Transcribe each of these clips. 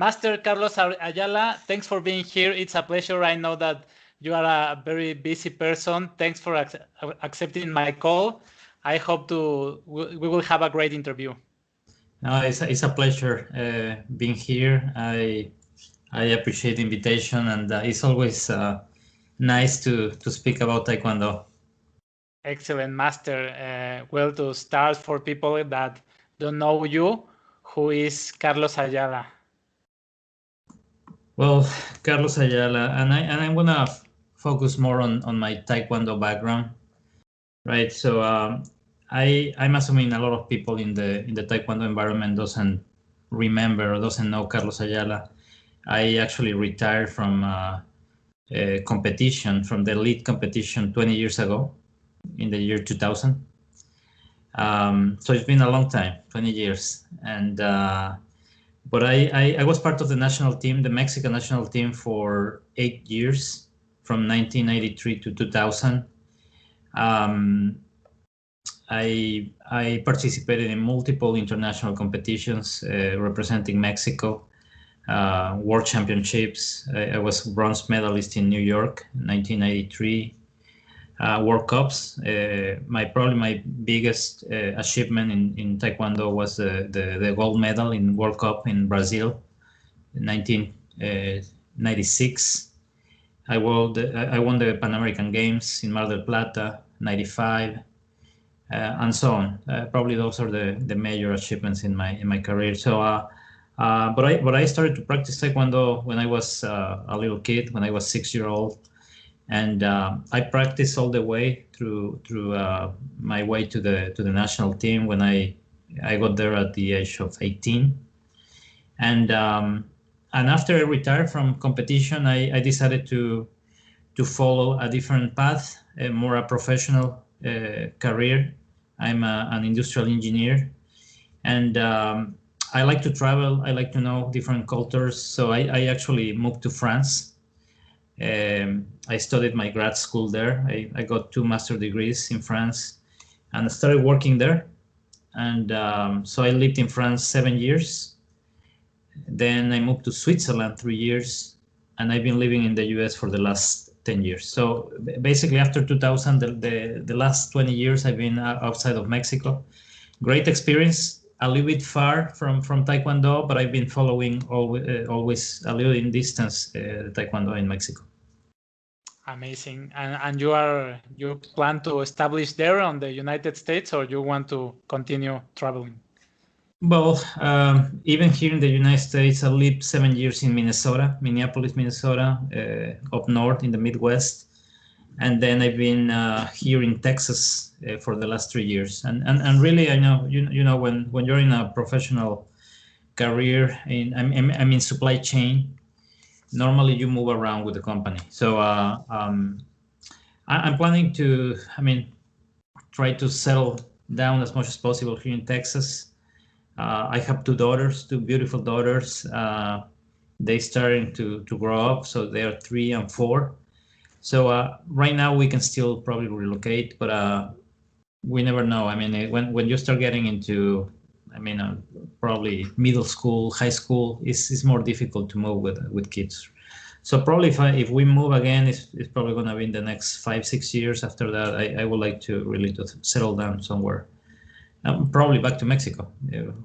Master Carlos Ayala, thanks for being here. It's a pleasure. I know that you are a very busy person. Thanks for accepting my call. I hope we will have a great interview. No, it's a pleasure being here. I appreciate the invitation, and it's always nice to speak about Taekwondo. Excellent, Master. Well, to start, for people that don't know you, who is Carlos Ayala? Well, Carlos Ayala, and I'm gonna focus more on my Taekwondo background, right? So I'm assuming a lot of people in the Taekwondo environment doesn't remember or doesn't know Carlos Ayala. I actually retired from competition, from the elite competition 20 years ago, in the year 2000. So it's been a long time, 20 years, and but I was part of the national team, the Mexican national team, for 8 years, from 1993 to 2000. I participated in multiple international competitions representing Mexico, World Championships. I was bronze medalist in New York in 1993. World Cups. Probably my biggest achievement in Taekwondo was the gold medal in World Cup in Brazil in 1996. I won the Pan American Games in Mar del Plata, 95, and so on. Probably those are the major achievements in my career. So, but I started to practice Taekwondo when I was a little kid, when I was 6 years old. And I practiced all the way through my way to the national team when I got there at the age of 18. And after I retired from competition, I decided to follow a different path, more a professional career. I'm an industrial engineer, and I like to travel. I like to know different cultures. So I actually moved to France. I studied my grad school there. I got 2 master's degrees in France and started working there. And so I lived in France 7 years. Then I moved to Switzerland 3 years, and I've been living in the US for the last 10 years. So basically after 2000, the last 20 years I've been outside of Mexico. Great experience, a little bit far from Taekwondo, but I've been following always a little in distance Taekwondo in Mexico. Amazing. And you plan to establish there on the United States, or you want to continue traveling? Well, even here in the United States, I lived 7 years in Minnesota, Minneapolis, Minnesota, up north in the Midwest. And then I've been here in Texas for the last 3 years. And really, I know, you know, when you're in a professional career, I'm in supply chain, normally you move around with the company. So I'm planning to, try to settle down as much as possible here in Texas. I have 2 daughters, 2 beautiful daughters. They starting to grow up, so they are 3 and 4. So right now we can still probably relocate, but we never know. When you start getting into, probably middle school, high school, it's more difficult to move with kids. So probably if we move again, it's probably going to be in the next 5-6 years. After that, I would like to really to settle down somewhere. Probably back to Mexico.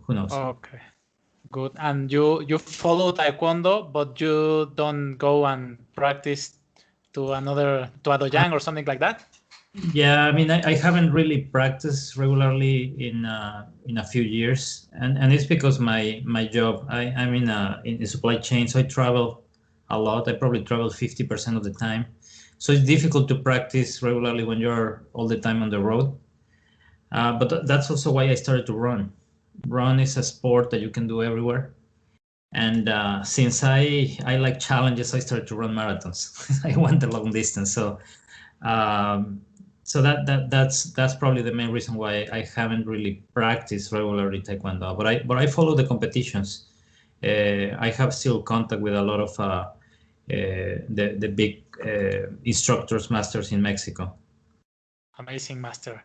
Who knows? Okay, good. And you follow Taekwondo, but you don't go and practice to a dojang or something like that? Yeah, I haven't really practiced regularly in a few years, and it's because my job. I'm in supply chain, so I travel a lot. I probably travel 50% of the time, so it's difficult to practice regularly when you're all the time on the road. But that's also why I started to run. Run is a sport that you can do everywhere, and since I like challenges, I started to run marathons. I went a long distance, so. So that's probably the main reason why I haven't really practiced regularly Taekwondo. But I follow the competitions. I have still contact with a lot of the big instructors, masters in Mexico. Amazing, Master.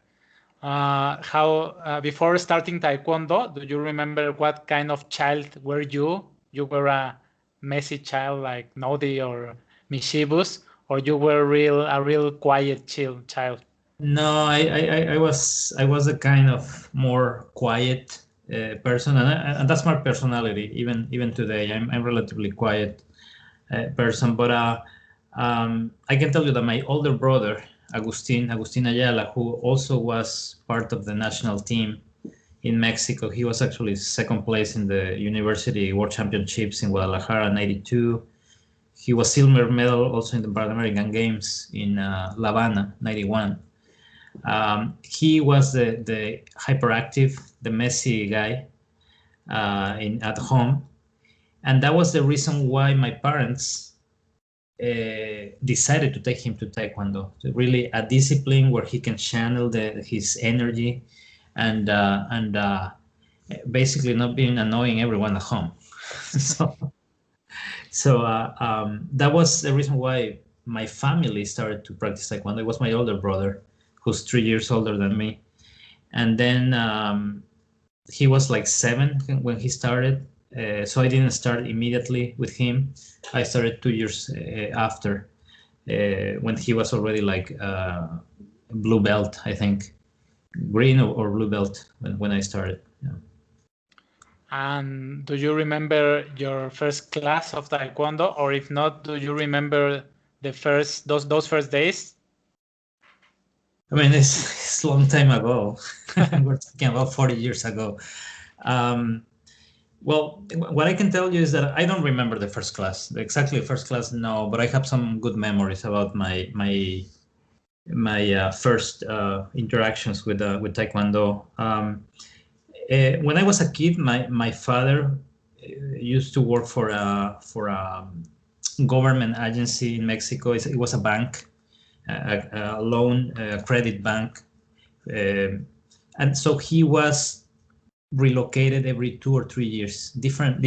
How before starting Taekwondo, do you remember what kind of child were you you were a messy child like naughty or mischievous, or you were a real quiet, chill child? No, I was a kind of more quiet person, and that's my personality. Even today, I'm relatively quiet person. But I can tell you that my older brother, Agustin Ayala, who also was part of the national team in Mexico, he was actually second place in the University World Championships in Guadalajara in '92. He was silver medal also in the Pan American Games in La Habana '91. He was the hyperactive, the messy guy at home, and that was the reason why my parents decided to take him to Taekwondo. So really, a discipline where he can channel his energy and basically not being annoying everyone at home. so that was the reason why my family started to practice Taekwondo. It was my older brother, who's 3 years older than me. And then he was like 7 when he started. So I didn't start immediately with him. I started 2 years after, when he was already like blue belt, I think, green or blue belt when I started. Yeah. And do you remember your first class of Taekwondo, or if not, do you remember those first days? I mean, it's a long time ago. We're talking about 40 years ago. Well, what I can tell you is that I don't remember the first class, exactly first class, no, but I have some good memories about my first interactions with Taekwondo. When I was a kid, my father used to work for a government agency in Mexico. It was a bank, a loan credit bank, and so he was relocated every 2 or 3 years, different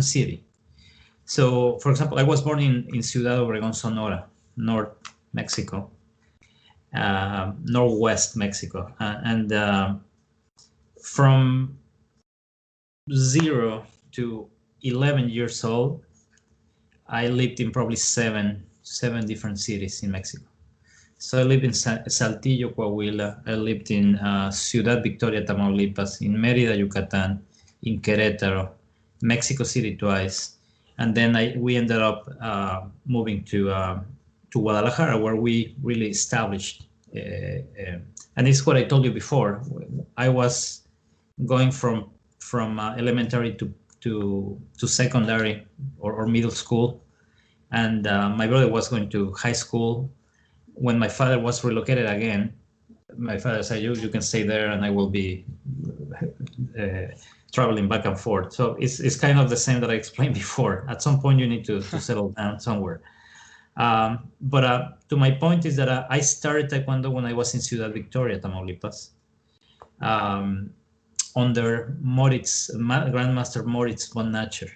city. So, for example, I was born in Ciudad Obregón, Sonora, North Mexico, Northwest Mexico, and from 0 to 11 years old, I lived in probably seven different cities in Mexico. So I lived in Saltillo, Coahuila. I lived in Ciudad Victoria, Tamaulipas, in Mérida, Yucatan, in Querétaro, Mexico City twice, and then we ended up moving to Guadalajara, where we really established. And it's what I told you before. I was going from elementary to secondary or middle school, and my brother was going to high school. When my father was relocated again, my father said, you can stay there and I will be traveling back and forth. So it's kind of the same that I explained before. At some point you need to settle down somewhere. But to my point is that I started Taekwondo when I was in Ciudad Victoria, Tamaulipas, under Grandmaster Moritz von Nacher.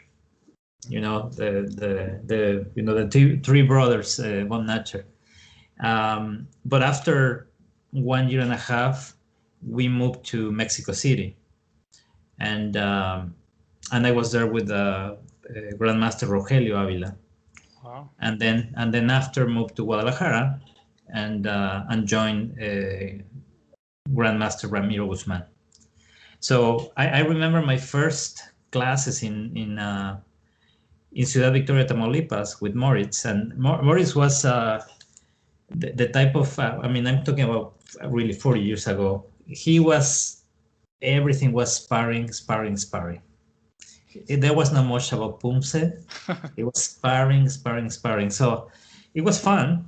You know, the three brothers von Nacher. But after 1 year and a half, we moved to Mexico City, and I was there with Grandmaster Rogelio Avila. Wow. And then after moved to Guadalajara and joined Grandmaster Ramiro Guzman. So I remember my first classes in Ciudad Victoria, Tamaulipas, with Moritz, and Moritz was the type of, I'm talking about really 40 years ago. Everything was sparring. There was not much about Pumse. It was sparring. So it was fun.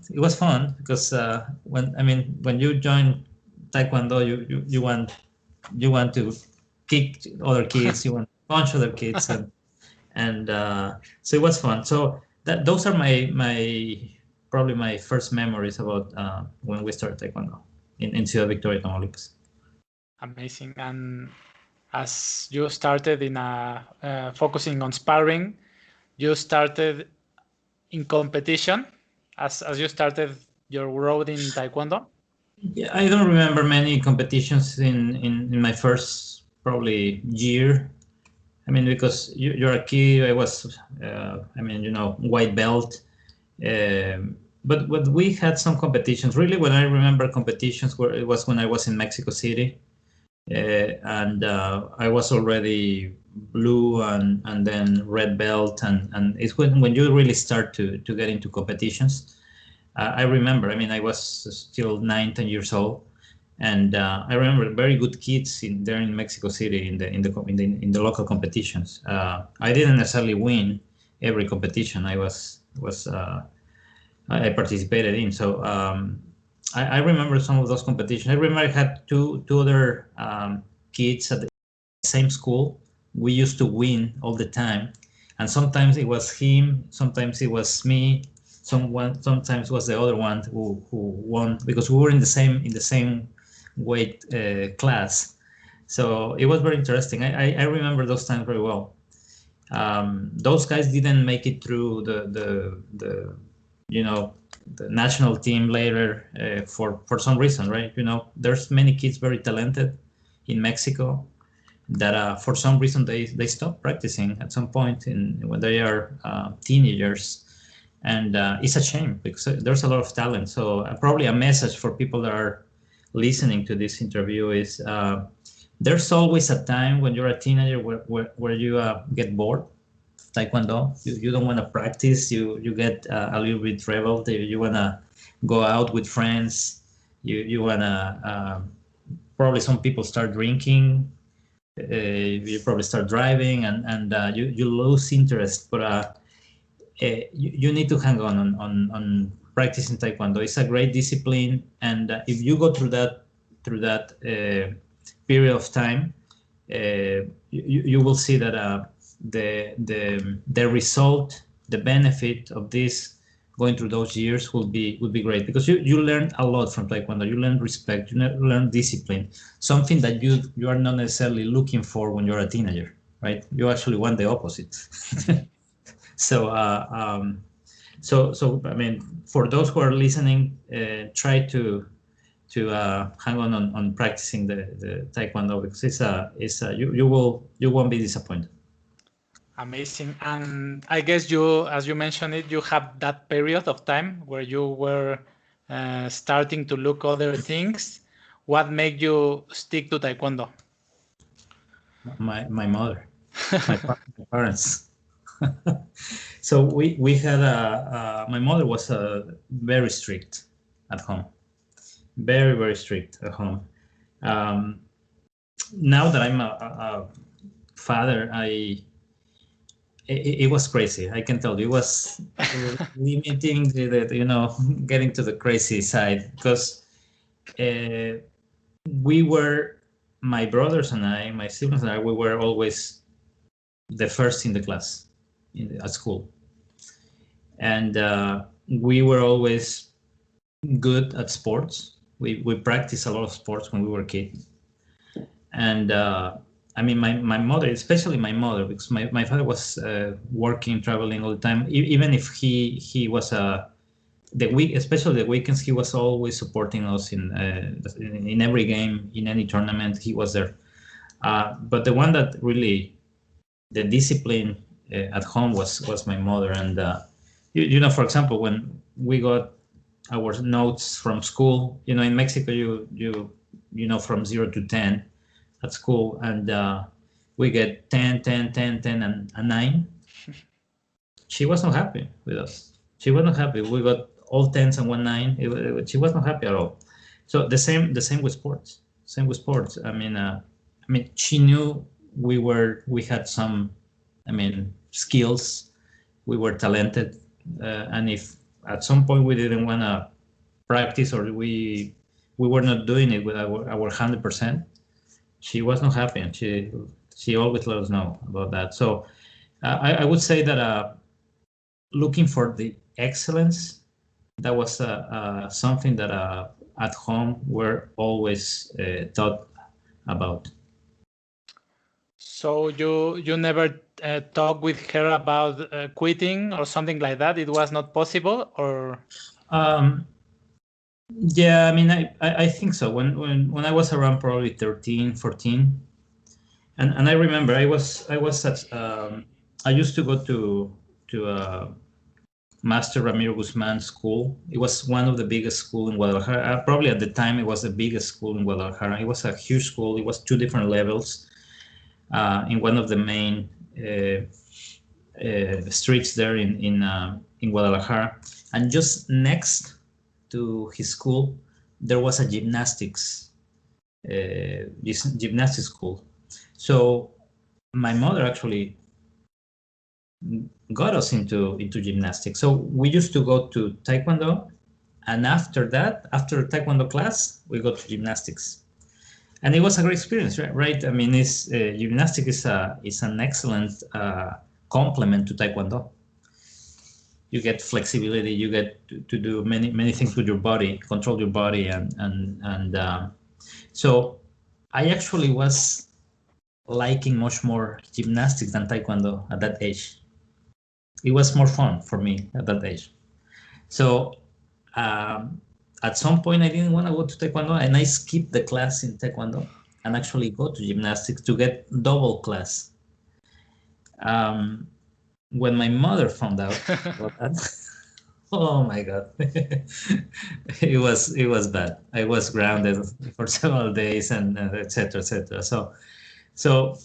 Because when you join Taekwondo, you want to kick other kids, you want to punch other kids, and so it was fun. So those are probably my first memories about when we started Taekwondo in Ciudad Victoria, Tamaulipas. Amazing. And as you started in focusing on sparring, you started in competition as you started your road in Taekwondo? Yeah, I don't remember many competitions in my first probably year. I mean, because you're a kid, I was, I mean, white belt. But we had some competitions. Really, when I remember competitions, it was when I was in Mexico City, and I was already blue and then red belt, and it's when you really start to get into competitions. I remember, I mean, I was still 9, 10 years old, and I remember very good kids there in Mexico City in the local competitions. I didn't necessarily win every competition I participated in. So I remember some of those competitions. I remember I had two other kids at the same school. We used to win all the time, and sometimes it was him, sometimes it was me, sometimes was the other one who won, because we were in the same weight class. So it was very interesting. I remember those times very well. Those guys didn't make it through the national team later for some reason, right? There's many kids very talented in Mexico that for some reason they stop practicing at some point when they are teenagers, and it's a shame because there's a lot of talent. So probably a message for people that are listening to this interview is there's always a time when you're a teenager where you get bored. Taekwondo, you don't want to practice, you get a little bit rebel, you want to go out with friends, you want to probably some people start drinking, you probably start driving, and you lose interest, but you need to hang on practicing Taekwondo. It's a great discipline, and if you go through that period of time, you will see that the result, the benefit of this going through those years will be great, because you learn a lot from Taekwondo. You learn respect, you learn discipline, something that you are not necessarily looking for when you're a teenager, right? You actually want the opposite. So I mean, for those who are listening, try to hang on practicing the Taekwondo, because you won't be disappointed. Amazing. And I guess as you mentioned it, you have that period of time where you were starting to look other things. What made you stick to Taekwondo? My mother, my parents. So we had my mother was very strict at home, very, very strict at home. Now that I'm a father, it was crazy. I can tell you, it was limiting getting to the crazy side, because my brothers and I, my siblings and I, we were always the first in the class at school, and we were always good at sports. We practiced a lot of sports when we were kids, and I mean, my mother, especially my mother, because my father was working, traveling all the time. Even if he was especially the weekends, he was always supporting us in every game, in any tournament, he was there. But the one that really, the discipline at home was my mother. And for example, when we got our notes from school, in Mexico, you from 0 to 10 at school, and we get 10, 10, 10, 10, and 9. She was not happy with us. She was not happy. We got all 10s and 1 9. She was not happy at all. So the same with sports. Same with sports. I mean, she knew we had some, skills. We were talented, and if at some point we didn't want to practice, or we were not doing it with our 100%, she was not happy, and she always let us know about that. So I would say that looking for the excellence, that was something that at home we're always taught about. So you never talked with her about quitting or something like that? It was not possible, or? Yeah, I mean, I think so. When I was around probably 13, 14, And I remember I was at I used to go to Master Ramiro Guzman School. It was one of the biggest schools in Guadalajara. Probably at the time it was the biggest school in Guadalajara. It was a huge school. It was 2 different levels in one of the main streets there in Guadalajara. And just next to his school, there was a gymnastics school. So my mother actually got us into gymnastics. So we used to go to Taekwondo, and after that, after Taekwondo class, we go to gymnastics, and it was a great experience, right? I mean, gymnastics is an excellent complement to Taekwondo. You get flexibility, you get to do many things with your body, control your body, and so I actually was liking much more gymnastics than Taekwondo at that age. It was more fun for me at that age. So at some point, I didn't want to go to Taekwondo, and I skipped the class in Taekwondo and actually go to gymnastics to get double class. When my mother found out about that, oh my God, it was bad. I was grounded for several days, and etc. etc. So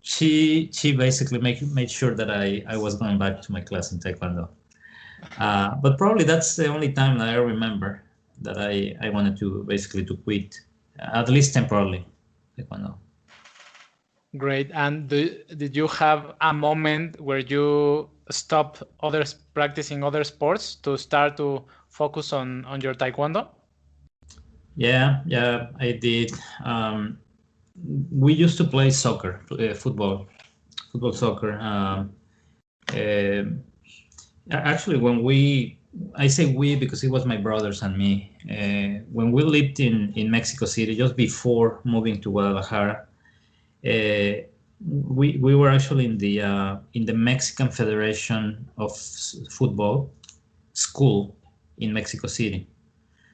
she basically made sure that I was going back to my class in Taekwondo. But probably that's the only time that I remember that I wanted to basically to quit, at least temporarily, Taekwondo. Great. And did you have a moment where you stopped practicing other sports to start to focus on your Taekwondo? Yeah, I did. We used to play soccer, football, soccer. Actually, I say we because it was my brothers and me. When we lived in Mexico City, just before moving to Guadalajara, we were actually in the Mexican Federation of Football school in Mexico City.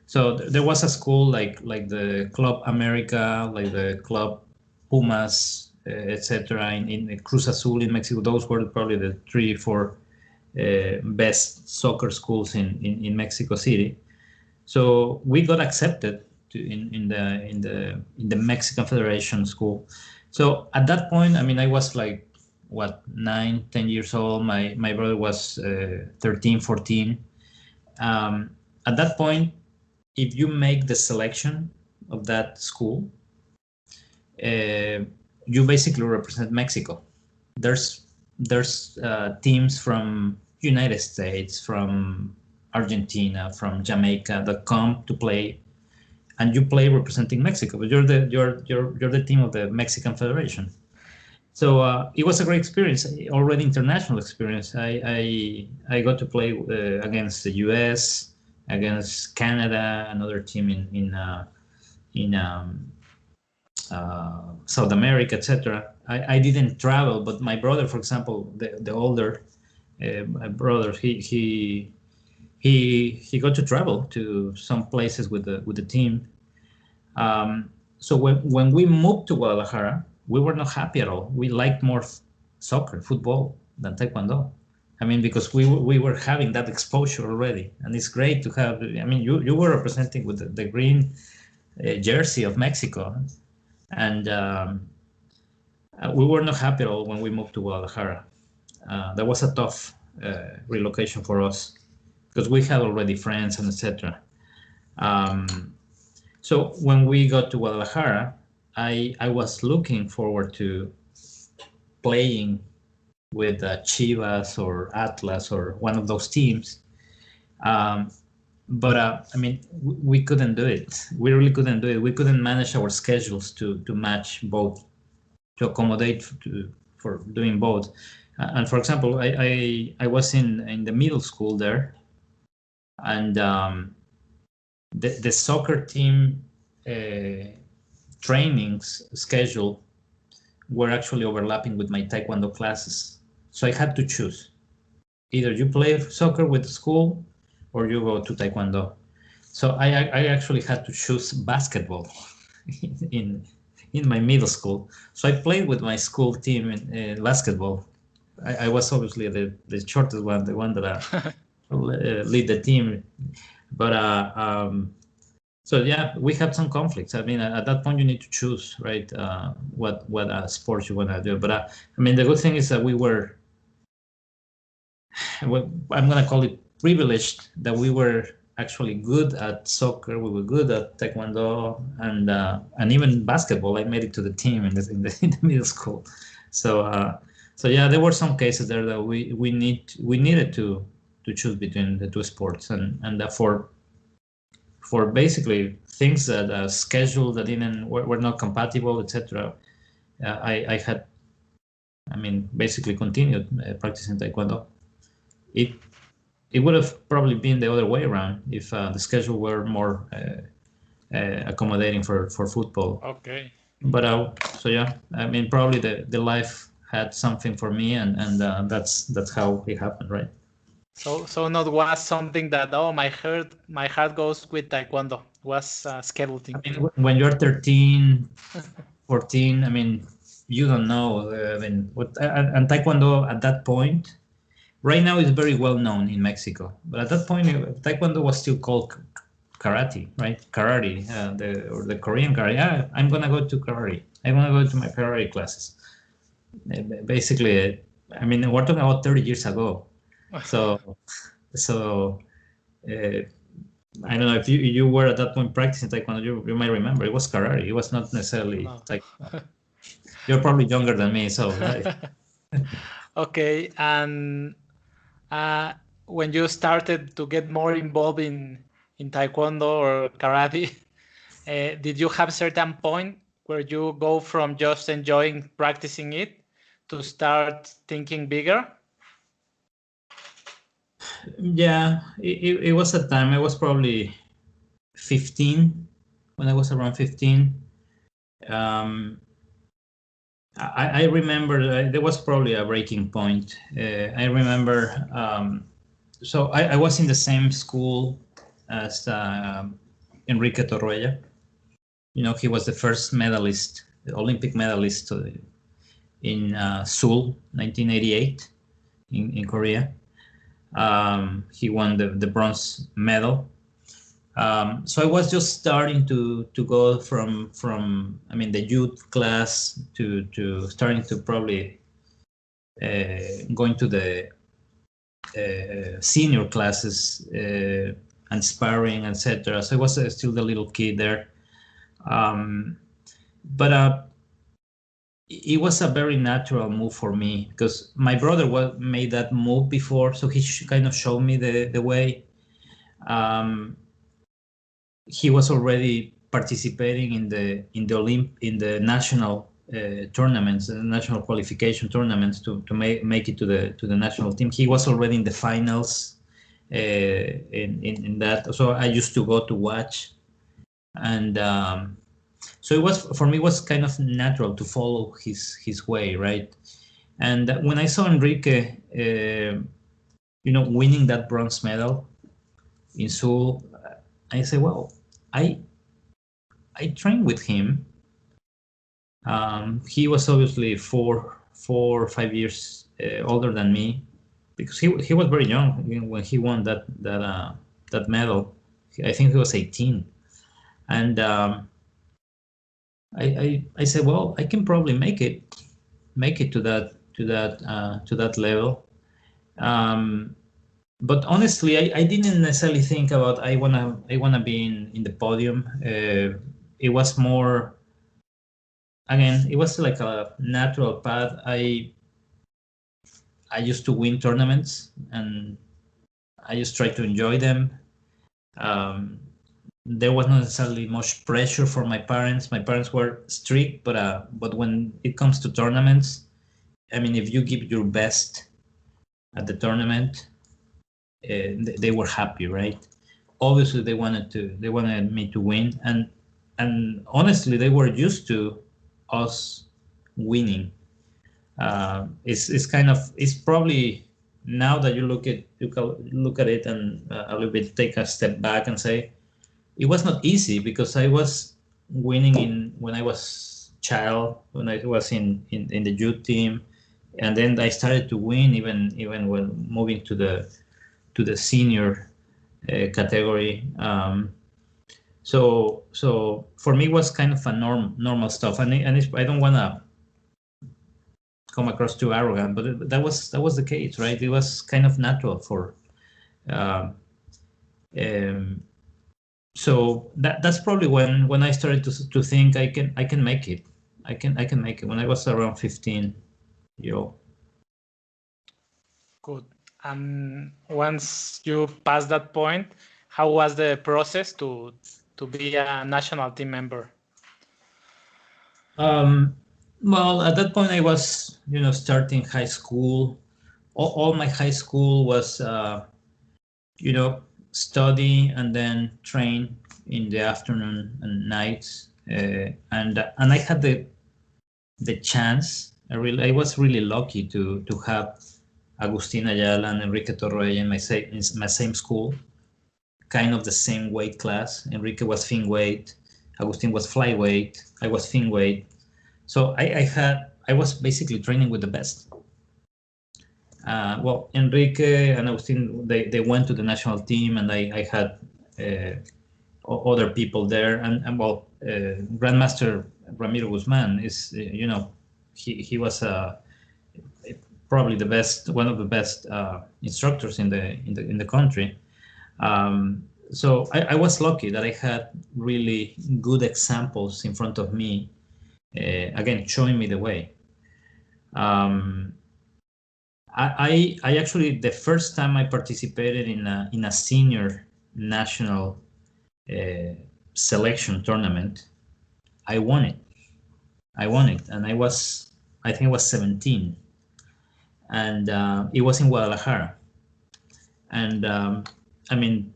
So there was a school like the Club America, like the Club Pumas, etc. in Cruz Azul in Mexico. Those were probably the 3-4 best soccer schools in Mexico City. So we got accepted in the Mexican Federation school. So at that point, I mean, I was like, 9-10 years old. My brother was 13, 14. At that point, if you make the selection of that school, you basically represent Mexico. There's teams from United States, from Argentina, from Jamaica that come to play, and you play representing Mexico. But you're the team of the Mexican Federation. So it was a great experience, already international experience. I got to play against the U.S., against Canada, another team in South America, etc. I didn't travel, but my brother, for example, the older my brother, he got to travel to some places with the team. So when we moved to Guadalajara, we were not happy at all. We liked more soccer, football, than Taekwondo. I mean, because we were having that exposure already, and it's great to have. I mean, you were representing with the green jersey of Mexico, and we were not happy at all when we moved to Guadalajara. That was a tough relocation for us because we had already friends and etc. So when we got to Guadalajara, I was looking forward to playing with Chivas or Atlas or one of those teams. But I mean, we couldn't do it. We really couldn't do it. We couldn't manage our schedules to match both, to accommodate for doing both. And for example, I was in the middle school there, and the soccer team trainings schedule were actually overlapping with my Taekwondo classes. So I had to choose. Either you play soccer with the school or you go to Taekwondo. So I actually had to choose basketball in in my middle school. So I played with my school team in basketball. I was obviously the shortest one, the one that lead the team. But so yeah, we had some conflicts. I mean, at that point, you need to choose, right? What sports you want to do. But I mean, the good thing is that we were, I'm gonna call it privileged, that we were actually good at soccer. We were good at Taekwondo and even basketball. I made it to the team in the middle school. So yeah, there were some cases there that we needed to choose between the two sports, and for basically things that schedule that were not compatible, etc. I had, I mean, basically continued practicing Taekwondo. It would have probably been the other way around if the schedule were more accommodating for football. Okay. But so yeah, I mean, probably the life had something for me, and that's how it happened, right? So not was something that, oh, my heart goes with Taekwondo. Was a schedule thing. I mean, when you're 13, 14, I mean, you don't know. I mean, and Taekwondo at that point, right now is very well known in Mexico, but at that point, Taekwondo was still called karate, right? Karate, or the Korean karate. Yeah, I'm gonna go to karate. I'm gonna go to my karate classes. Basically, I mean, we're talking about 30 years ago. So I don't know if you were at that point practicing Taekwondo, you might remember it was karate. It was not necessarily Taekwondo. You're probably younger than me, so right. Okay, and when you started to get more involved in Taekwondo or karate, did you have a certain point where you go from just enjoying practicing it to start thinking bigger? Yeah, it was a time. I was probably 15 when I was around 15. I remember there was probably a breaking point. I remember, so I was in the same school as Enrique Torroella. You know, he was the first medalist, the Olympic medalist in Seoul, 1988, in Korea. He won the bronze medal. So I was just starting to go from I mean, the youth class to starting to probably going to the senior classes and sparring, etc. So I was still the little kid there. But it was a very natural move for me because my brother made that move before, so he kind of showed me the way. He was already participating in the national tournaments, the national qualification tournaments to make it to the national team. He was already in the finals in that. So I used to go to watch, and so it was, for me, it was kind of natural to follow his way, right? And when I saw Enrique, winning that bronze medal in Seoul, I said, well, I trained with him. He was obviously 4 or 5 years older than me, because he was very young when he won that medal. I think he was 18, and I said, well, I can probably make it to that level. But honestly, I didn't necessarily think about I wanna be in the podium. It was more, again, it was like a natural path. I used to win tournaments, and I just tried to enjoy them. There was not necessarily much pressure for my parents. My parents were strict, but when it comes to tournaments, I mean, if you give your best at the tournament, they were happy, right? Obviously, they wanted me to win, and honestly, they were used to us winning. It's probably, now that you look at it and a little bit take a step back and say, it was not easy, because I was winning when I was child when I was in the youth team, and then I started to win even when moving to the senior category. So for me, it was kind of a normal stuff, and I don't want to come across too arrogant, but that was the case, right? It was kind of natural for. So that's probably when I started to think I can make it. I can make it when I was around 15 years old. Good. And once you passed that point, how was the process to be a national team member? Well, at that point I was, starting high school. All my high school was, study and then train in the afternoon and nights. And I had the chance. I was really lucky to have Agustin Ayala and Enrique Torroella in my same school, kind of the same weight class. Enrique was fin weight, Agustin was flyweight, I was fin weight. So I was basically training with the best. Well, Enrique and Agustin, they went to the national team, and I had other people there, and well, Grandmaster Ramiro Guzman is, he was probably one of the best instructors in the country. So I was lucky that I had really good examples in front of me, again showing me the way. I actually, the first time I participated in a senior national selection tournament, I won it, and I think I was 17, and it was in Guadalajara. And I mean,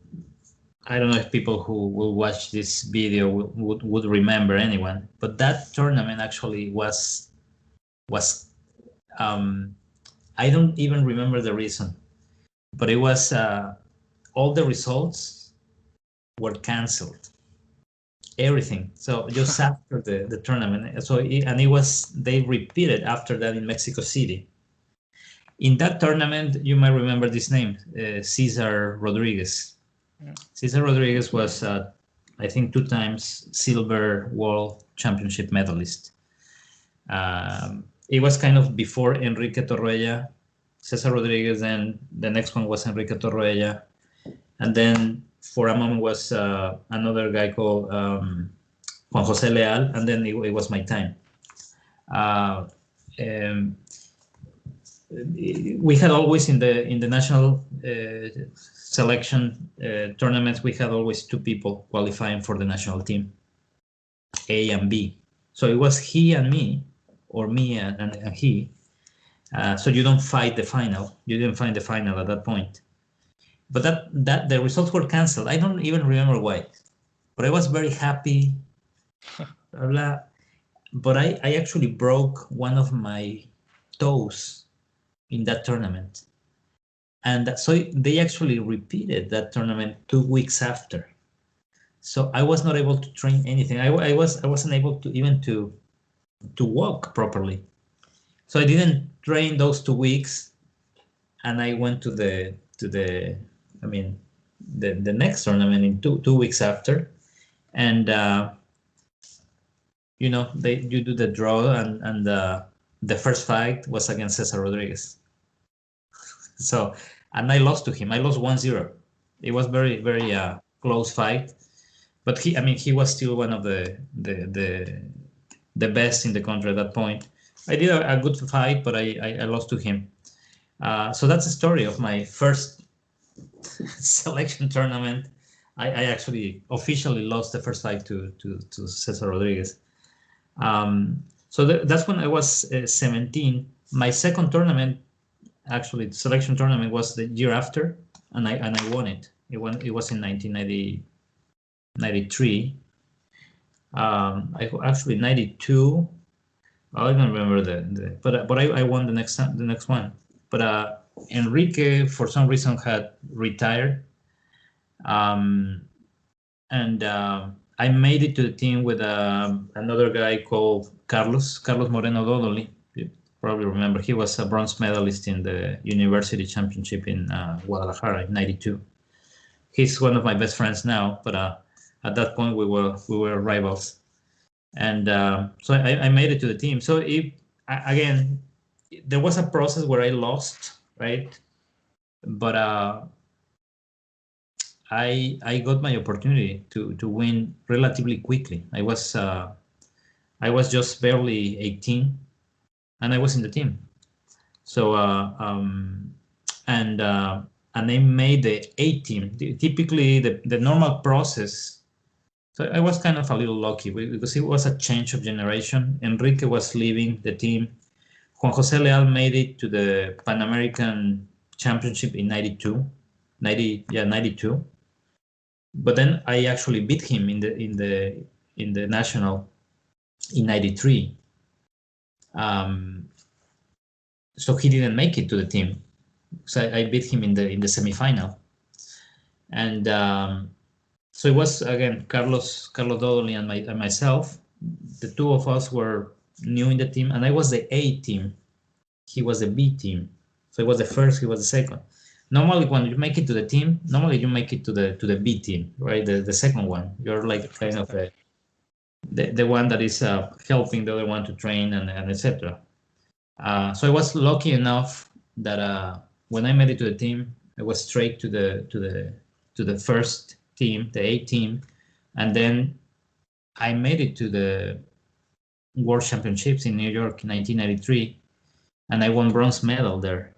I don't know if people who will watch this video would remember anyone, but that tournament actually was I don't even remember the reason, but it was all the results were canceled, everything. So just after the tournament, they repeated after that in Mexico City. In that tournament, you might remember this name, Cesar Rodriguez. Yeah. Cesar Rodriguez was, I think, 2 times silver world championship medalist. It was kind of before Enrique Torroella, Cesar Rodriguez, and the next one was Enrique Torroella. And then for a moment was another guy called Juan Jose Leal, and then it was my time. We had always in the national selection tournaments, we had always 2 people qualifying for the national team, A and B. So it was he and me, or me and he. So you don't fight the final. You didn't find the final at that point. But that the results were canceled. I don't even remember why, but I was very happy. Blah, blah. But I actually broke one of my toes in that tournament, and so they actually repeated that tournament 2 weeks after. So I was not able to train anything. I wasn't able to even to walk properly. So I didn't train those 2 weeks, and I went to the next tournament in 2 weeks after, and you do the draw, and the first fight was against Cesar Rodriguez. So, and I lost to him. I lost 1-0. It was very, very close fight, but he was still one of the best in the country at that point. I did a good fight, but I lost to him. So that's the story of my first selection tournament. I actually officially lost the first fight to Cesar Rodriguez. So that's when I was 17. My second tournament, actually, the selection tournament, was the year after, and I won it. It was in 1993. Actually 92. I don't remember but I won the next one. But Enrique, for some reason, had retired, and I made it to the team with another guy called Carlos Moreno Dodoli. You probably remember. He was a bronze medalist in the university championship in Guadalajara in '92. He's one of my best friends now, but at that point we were rivals. And so I made it to the team. So again, there was a process where I lost, right? But I got my opportunity to win relatively quickly. I was just barely 18, and I was in the team. So and I made the A team. Typically, the normal process. So I was kind of a little lucky because it was a change of generation. Enrique was leaving the team. Juan Jose Leal made it to the Pan American Championship in '92. But then I actually beat him in the national in '93. So he didn't make it to the team. So I beat him in the semifinal. And so it was again Carlos Dodoli and myself. The two of us were new in the team, and I was the A team. He was the B team. So it was the first, he was the second. Normally, when you make it to the team, you make it to the B team, right? The second one. You're like kind of the one that is helping the other one to train and etc. So I was lucky enough that when I made it to the team, I was straight to the first team, the A team, and then I made it to the World Championships in New York in 1993, and I won bronze medal there.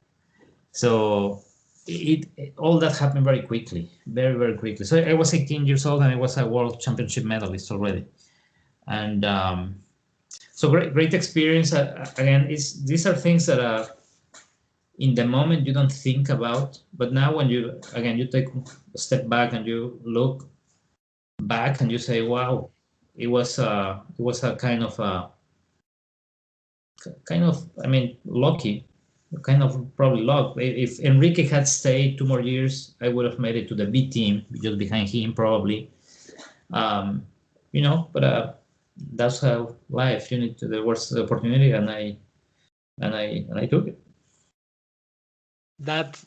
So all that happened very quickly, very, very quickly. So I was 18 years old and I was a World Championship medalist already. And so great experience. Again, these are things that in the moment you don't think about, but now when you take a step back and you look back and you say, wow, it was a kind of lucky, kind of probably luck. If Enrique had stayed 2 more years, I would have made it to the B team, just behind him probably. But that's how life. There was the opportunity, and I took it. That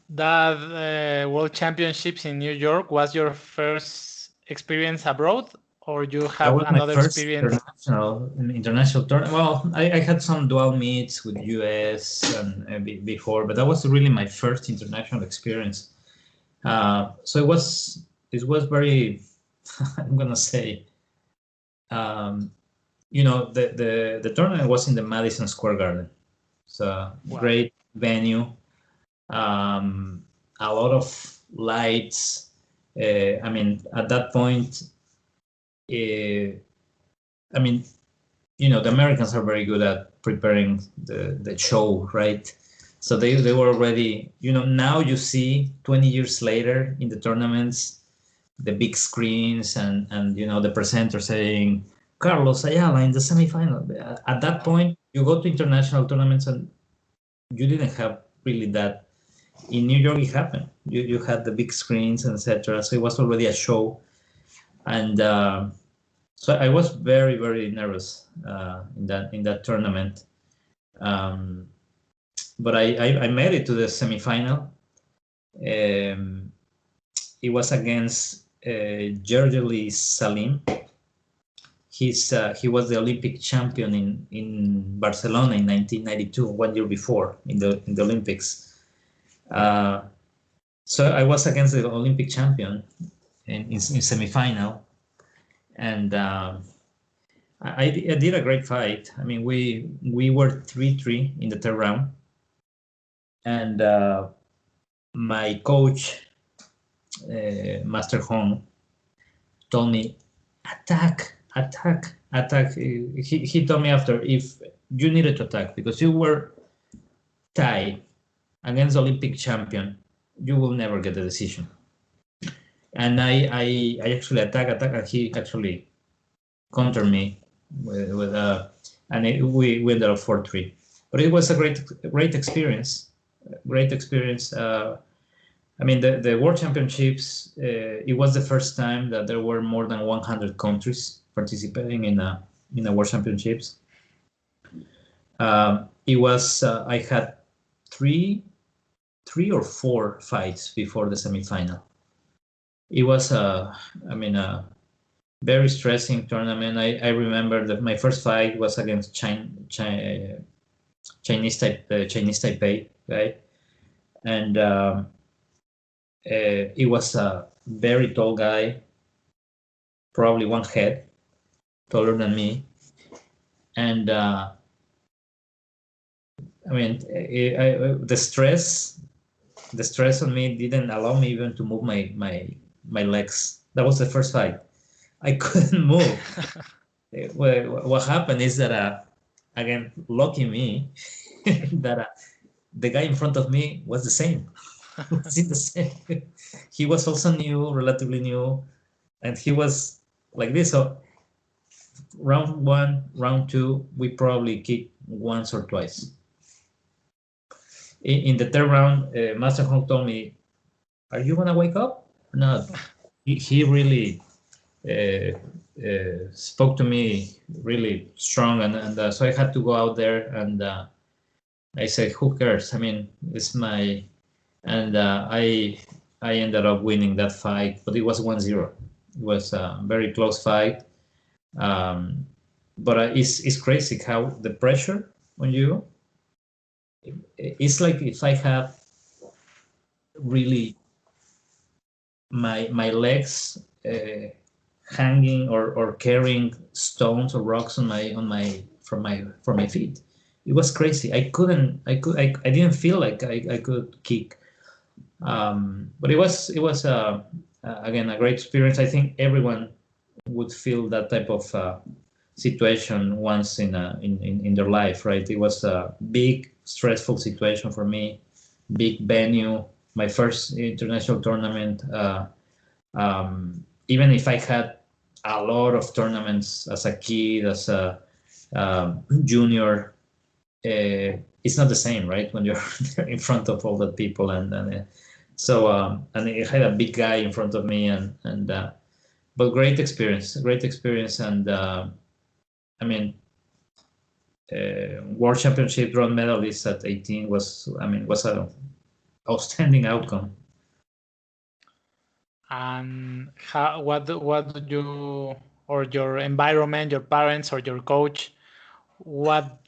World Championships in New York was your first experience abroad, or you have another experience? International tournament. Well, I had some dual meets with US and before, but that was really my first international experience. So it was very, I'm gonna say, the tournament was in the Madison Square Garden. It's a great venue. A lot of lights. At that point, the Americans are very good at preparing the show, right? So they were already, now you see 20 years later in the tournaments, the big screens and the presenter saying Carlos Ayala in the semifinal. At that point, you go to international tournaments and you didn't have really that. In New York, it happened. You had the big screens and etc. So it was already a show, and so I was very, very nervous in that tournament. But I made it to the semifinal. It was against Gergely Salim. He was the Olympic champion in Barcelona in 1992, 1 year before in the Olympics. So I was against the Olympic champion in semifinal, and I did a great fight. We were 3-3 in the third round, and my coach, Master Hong, told me, attack. He told me after, if you needed to attack because you were tied against the Olympic champion, you will never get the decision. And I actually attacked, and he actually countered me with and we ended up 4-3. But it was a great experience. I mean, the World Championships, it was the first time that there were more than 100 countries participating in the World Championships. It was, I had three or four fights before the semifinal. It was, a very stressing tournament. I remember that my first fight was against Chinese Taipei, right? And it was a very tall guy, probably one head taller than me, and the stress on me didn't allow me even to move my legs. That was the first fight. I couldn't move. What happened is that again, lucky me, that the guy in front of me was the same. Was in the same. He was also new, relatively new, and he was like this. So round one, round two, we probably kicked once or twice. In the third round, Master Hong told me, "Are you gonna wake up or not?" He really spoke to me really strong, and so I had to go out there, and I said, "Who cares? I mean, it's my," and I ended up winning that fight, but it was 1-0. It was a very close fight. But it's crazy how the pressure on you. It's like if I have really my legs hanging or carrying stones or rocks on my feet. It was crazy. I didn't feel like I could kick. But it was again a great experience. I think everyone would feel that type of situation once in their life, right? It was a big stressful situation for me, big venue, my first international tournament. Even if I had a lot of tournaments as a kid, as a junior, it's not the same, right? When you're in front of all the people, and I had a big guy in front of me, but great experience, and World Championship bronze medalist at 18 was a outstanding outcome. And what do you, or your environment, your parents or your coach, what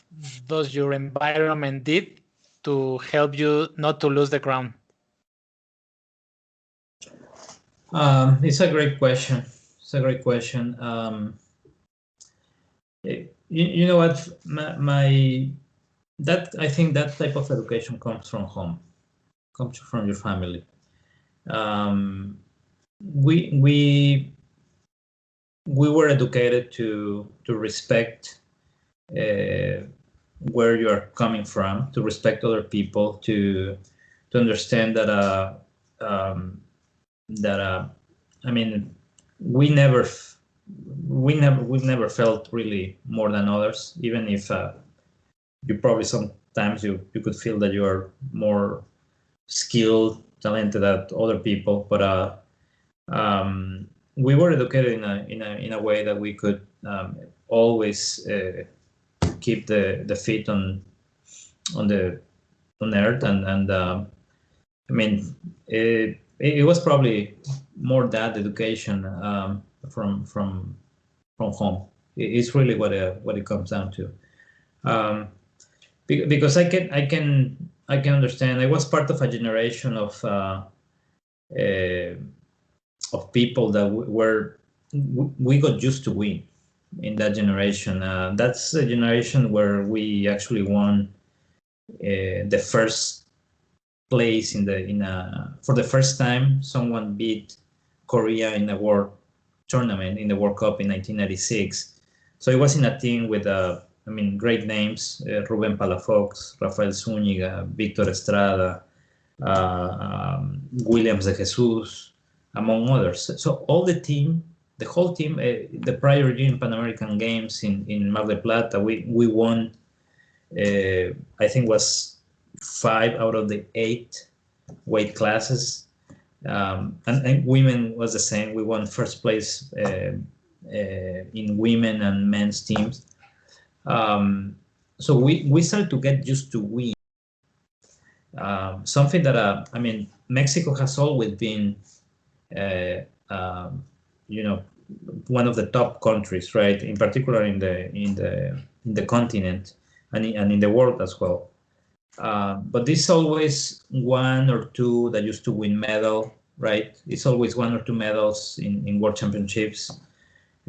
does your environment did to help you not to lose the ground? It's a great question. You know what, I think that type of education comes from home, comes from your family. We were educated to respect where you are coming from, to respect other people, to understand that we never felt really more than others, even if you probably sometimes you could feel that you are more skilled, talented than other people, but we were educated in a way that we could always keep the feet on earth, and it was probably more that education from home. It's really what it comes down to. Because I can understand. I was part of a generation of people that we got used to win in that generation. That's a generation where we actually won the first place for the first time. Someone beat Korea in a world tournament, in the World Cup in 1996. So it was in a team with great names: Ruben Palafox, Rafael Zúñiga, Víctor Estrada, Williams de Jesus, among others. So the whole team, the prior year in Pan American Games in Mar del Plata, we won. I think was 5 out of the 8 weight classes. And women was the same. We won first place in women and men's teams. So we started to get used to win. Something that I mean, Mexico has always been, one of the top countries, right? In particular in the continent and in the world as well. But there's always one or two that used to win medal, right? It's always one or two medals in world championships.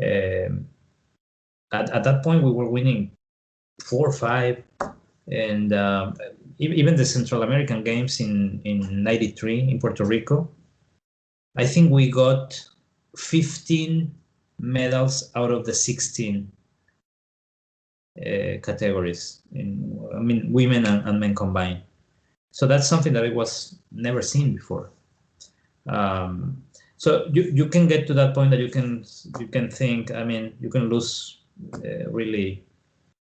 At that point, we were winning 4 or 5, and even the Central American Games in '93 in Puerto Rico, I think we got 15 medals out of the 16 categories women and men combined. So that's something that it was never seen before. So you can get to that point that you can think, you can lose really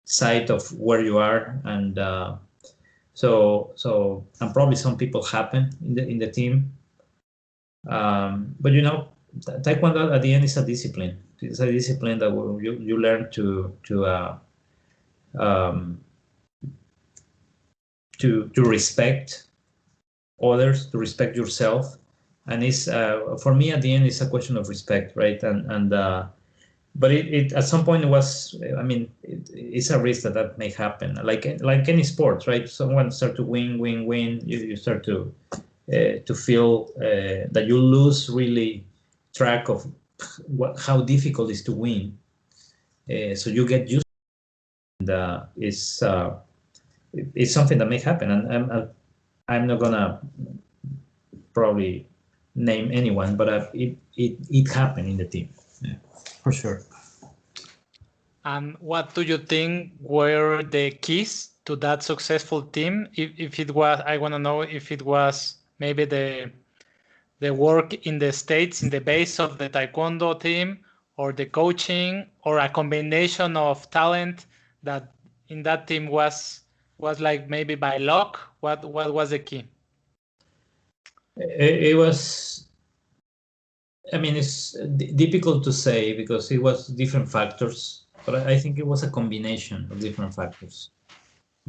sight of where you are, and and probably some people happen in the team. But Taekwondo at the end is a discipline. It's a discipline that you learn to respect others, to respect yourself, and it's for me at the end it's a question of respect, right? But it at some point it was, it's a risk that may happen, like any sport, right? Someone start to win, you start to feel that you lose really track of how difficult it is to win. So you get used to it, and it's something that may happen, and I'm not gonna probably name anyone, but it happened in the team, yeah, for sure. And what do you think were the keys to that successful team? If it was, I want to know if it was maybe the work in the States, in the base of the Taekwondo team, or the coaching, or a combination of talent that in that team was like maybe by luck. What was the key? It was, it's difficult to say because it was different factors, but I think it was a combination of different factors.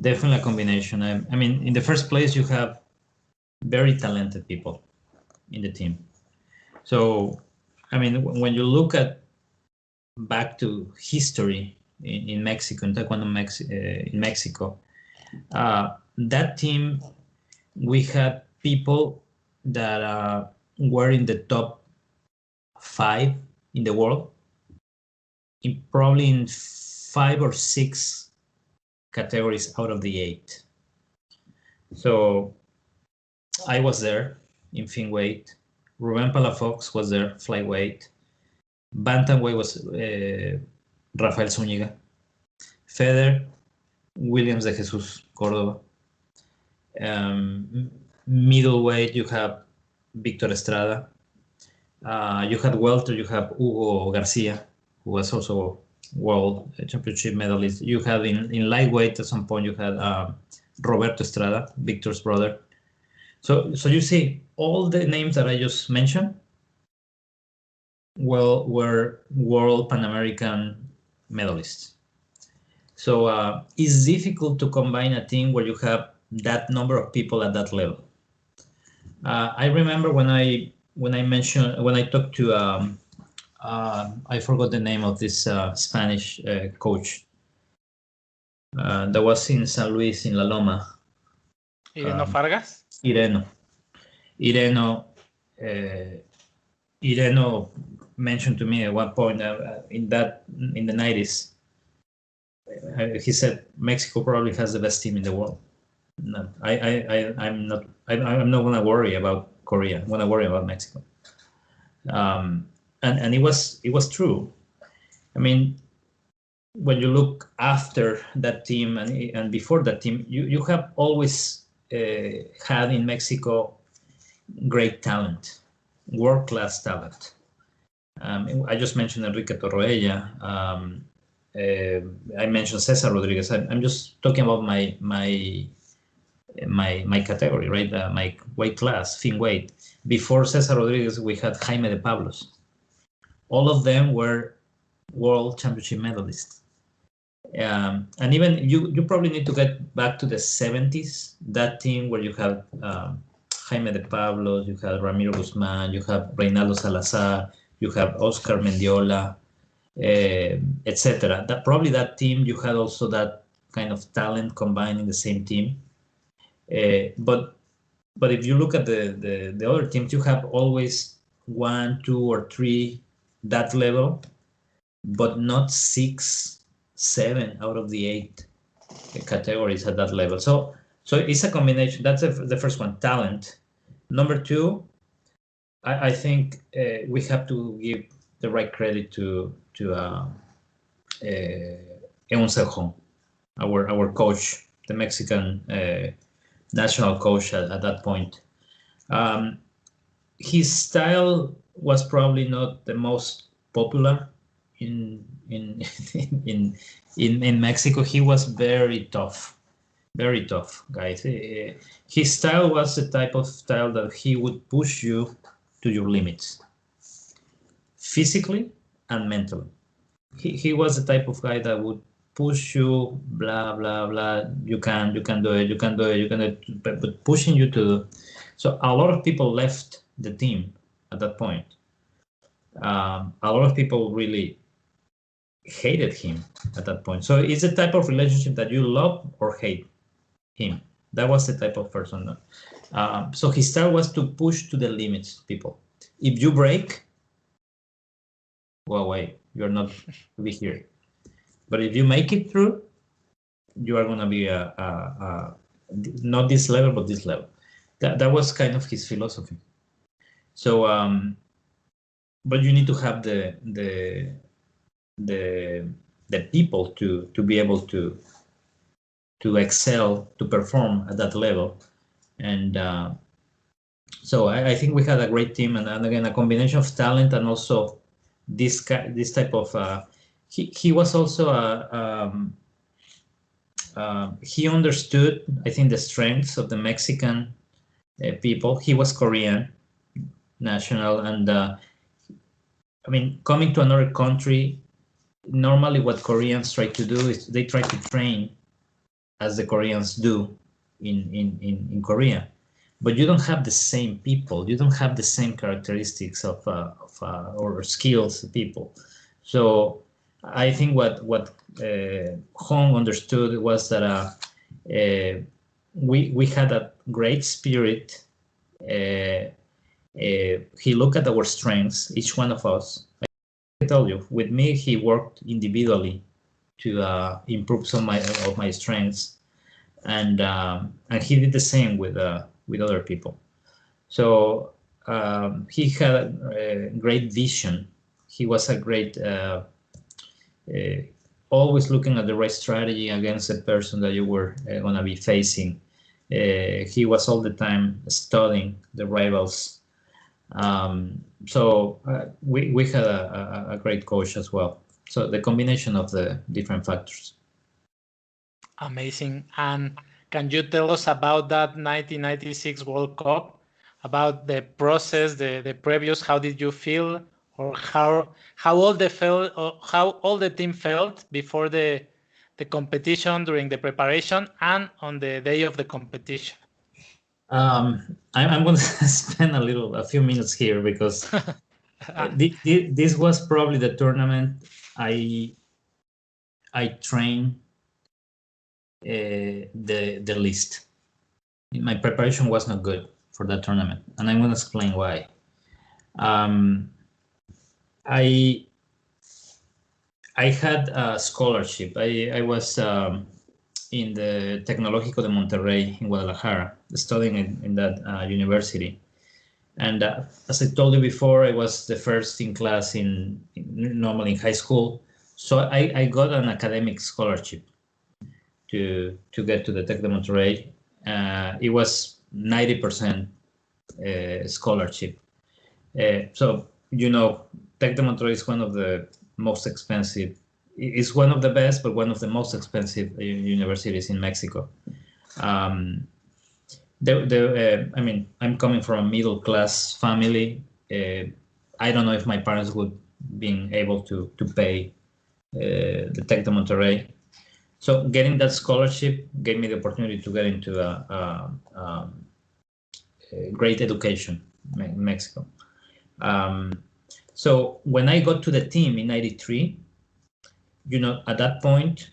Definitely a combination. In the first place, you have very talented people in the team. So, when you look back to history in Mexico, in Taekwondo in Mexico, that team, we had people that were in the top 5 in the world, probably in 5 or 6 categories out of the 8. So I was there in fin weight. Ruben Palafox was there, flyweight. Bantamweight was Rafael Zúñiga. Feather, Williams de Jesus Córdoba. Middleweight, you have Victor Estrada. You had welter, you have Hugo Garcia, who was also world championship medalist. You had in lightweight at some point, you had Roberto Estrada, Victor's brother. So you see, all the names that I just mentioned were world Pan American medalists. So it's difficult to combine a team where you have that number of people at that level. I remember when I talked to I forgot the name of this Spanish coach that was in San Luis in La Loma. Ireno Fargas? Ireno mentioned to me at one point in the 90s, he said Mexico probably has the best team in the world. No, I'm not gonna worry about Korea. I'm gonna worry about Mexico. And it was true. When you look after that team and before that team, you have always had in Mexico great talent, world-class talent. I just mentioned Enrique Torroella. I mentioned Cesar Rodriguez. I'm just talking about my my category, right? My weight class, fin weight. Before Cesar Rodriguez, we had Jaime de Pablos. All of them were world championship medalists. And even you probably need to get back to the 70s, that team where you have Jaime de Pablos, you have Ramiro Guzman, you have Reynaldo Salazar, you have Oscar Mendiola, etc. That probably that team, you had also that kind of talent combined in the same team. But if you look at the other teams, you have always 1, 2, or 3 that level, but not 6, 7 out of the 8 categories at that level. So it's a combination. That's the first one, talent. Number 2, I think we have to give the right credit to Eun Seong, our coach, the Mexican national coach at that point. His style was probably not the most popular in Mexico. He was very tough guys. His style was the type of style that he would push you to your limits, physically and mentally. He was the type of guy that would push you, blah blah blah. You can do it, but pushing you to. So a lot of people left the team at that point. A lot of people really hated him at that point. So it's the type of relationship that you love or hate him. That was the type of person. So his style was to push to the limits people. If you break, go away. You're not to be here. But if you make it through, you are going to be not this level, but this level. That was kind of his philosophy. So, but you need to have the people to be able to excel, to perform at that level. And so I think we had a great team, and again, a combination of talent and also this type of he was also he understood, I think, the strengths of the Mexican people. He was Korean national, and I mean, coming to another country, normally what Koreans try to do is they try to train as the Koreans do in Korea, but you don't have the same people, you don't have the same characteristics of or skills of people. So I think what Hong understood was that we had a great spirit. He looked at our strengths, each one of us. I told you, with me, he worked individually to improve some of my strengths, and he did the same with other people. So he had a great vision. He was a great, always looking at the right strategy against the person that you were going to be facing. He was all the time studying the rivals. So we had a great coach as well. So the combination of the different factors. Amazing. And can you tell us about that 1996 World Cup, about the process, the previous? How did you feel, or how all the team felt before the competition, during the preparation, and on the day of the competition? I'm going to spend a few minutes here because this was probably the tournament I trained the least. My preparation was not good for that tournament, and I'm going to explain why. I had a scholarship. I was in the Tecnológico de Monterrey in Guadalajara, studying in that university. And as I told you before, I was the first in class normally in high school. So I got an academic scholarship to get to the Tec de Monterrey. It was 90% scholarship. So, you know, Tec de Monterrey is one of the most expensive. It's one of the best, but one of the most expensive universities in Mexico. I mean, I'm coming from a middle class family. I don't know if my parents would been able to pay the Tec de Monterrey. So getting that scholarship gave me the opportunity to get into a great education in Mexico. So when I got to the team in '93, at that point,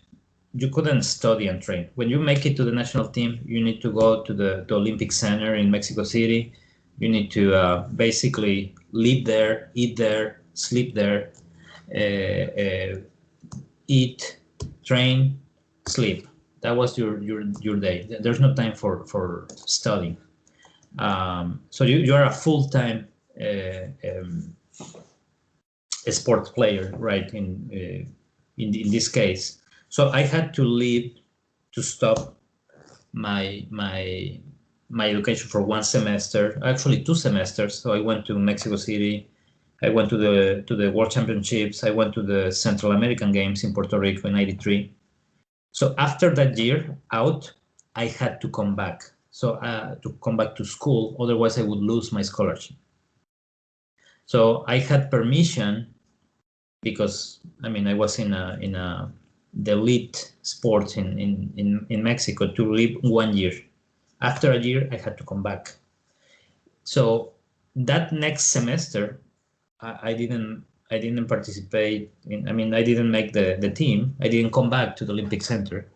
you couldn't study and train. When you make it to the national team, you need to go to the Olympic Center in Mexico City. You need to basically live there, eat there, sleep there, eat, train, sleep. That was your day. There's no time for studying. So you are a full-time sports player, right? In this case, so I had to leave to stop my education for 1 semester, actually 2 semesters. So I went to Mexico City. I went to the World Championships. I went to the Central American Games in Puerto Rico in '93. So after that year out, I had to come back. So to come back to school, otherwise I would lose my scholarship. So I had permission because I mean I was in the elite sports in Mexico to live 1 year. After a year, I had to come back. So that next semester, I didn't participate in. I mean, I didn't make the team. I didn't come back to the Olympic Center,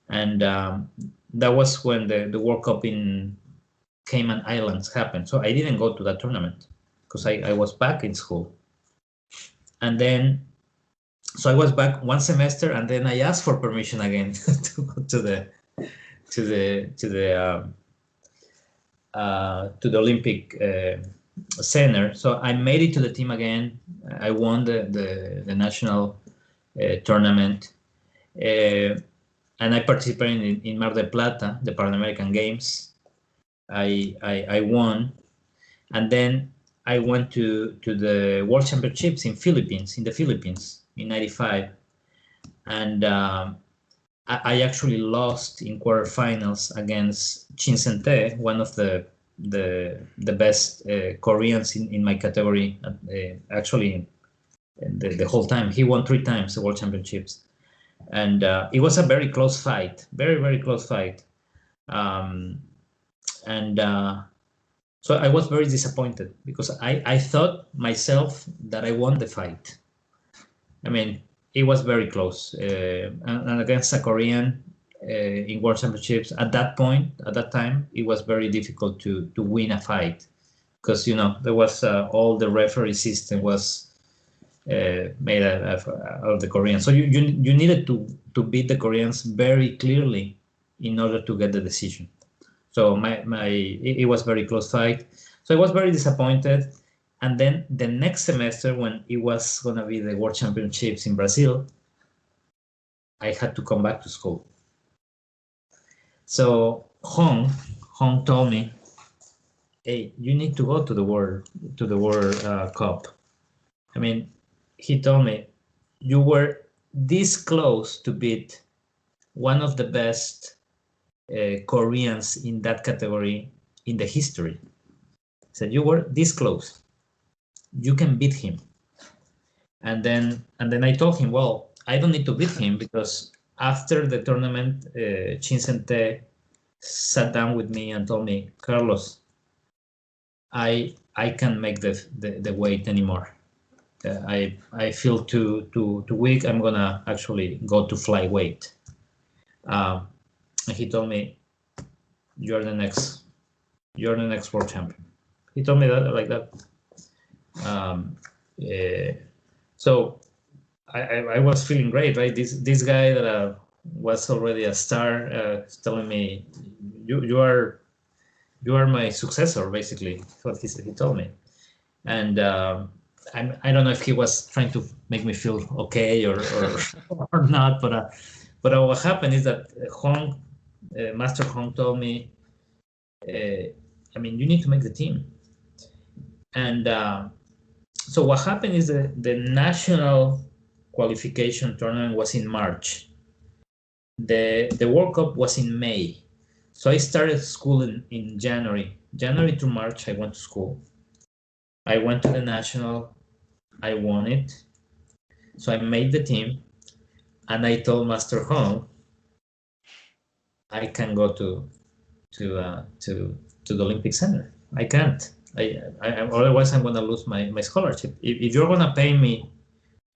and that was when the World Cup in Cayman Islands happened. So I didn't go to that tournament because I was back in school, and then. So I was back 1 semester, and then I asked for permission again to go to the Olympic Center. So I made it to the team again. I won the national tournament, and I participated in Mar del Plata, the Pan American Games. I won, and then I went to the World Championships in the Philippines in '95, and I actually lost in quarterfinals against Chin Sente, one of the best Koreans in my category. Actually, the whole time he won 3 times the World Championships, and it was a very close fight, very close fight, and so I was very disappointed because I thought myself that I won the fight. I mean, it was very close, and against a Korean in World Championships. At that time, it was very difficult to win a fight because there was all the referee system was made out of the Koreans. So you needed to beat the Koreans very clearly in order to get the decision. So it was very close fight. So I was very disappointed. And then the next semester, when it was going to be the World Championships in Brazil, I had to come back to school. So Hong told me, "Hey, you need to go to the World Cup." I mean, he told me, "You were this close to beat one of the best Koreans in that category in the history." He said, "You were this close. You can beat him." And then I told him, well, I don't need to beat him because after the tournament, Chin Sente sat down with me and told me, "Carlos, I can't make the weight anymore. I feel too weak. I'm gonna actually go to flyweight." And he told me, "You're the next world champion." He told me that like that. So I was feeling great, right? This guy that was already a star is telling me, you are my successor, basically. What he told me, and I don't know if he was trying to make me feel okay or not, but what happened is that Master Hong told me, I mean, you need to make the team, and so what happened is the national qualification tournament was in March. The World Cup was in May. So I started school in January. January to March, I went to school. I went to the national. I won it. So I made the team, and I told Master Hong, I can go to the Olympic Center. I can't. Otherwise I'm gonna lose my scholarship. If you're gonna pay me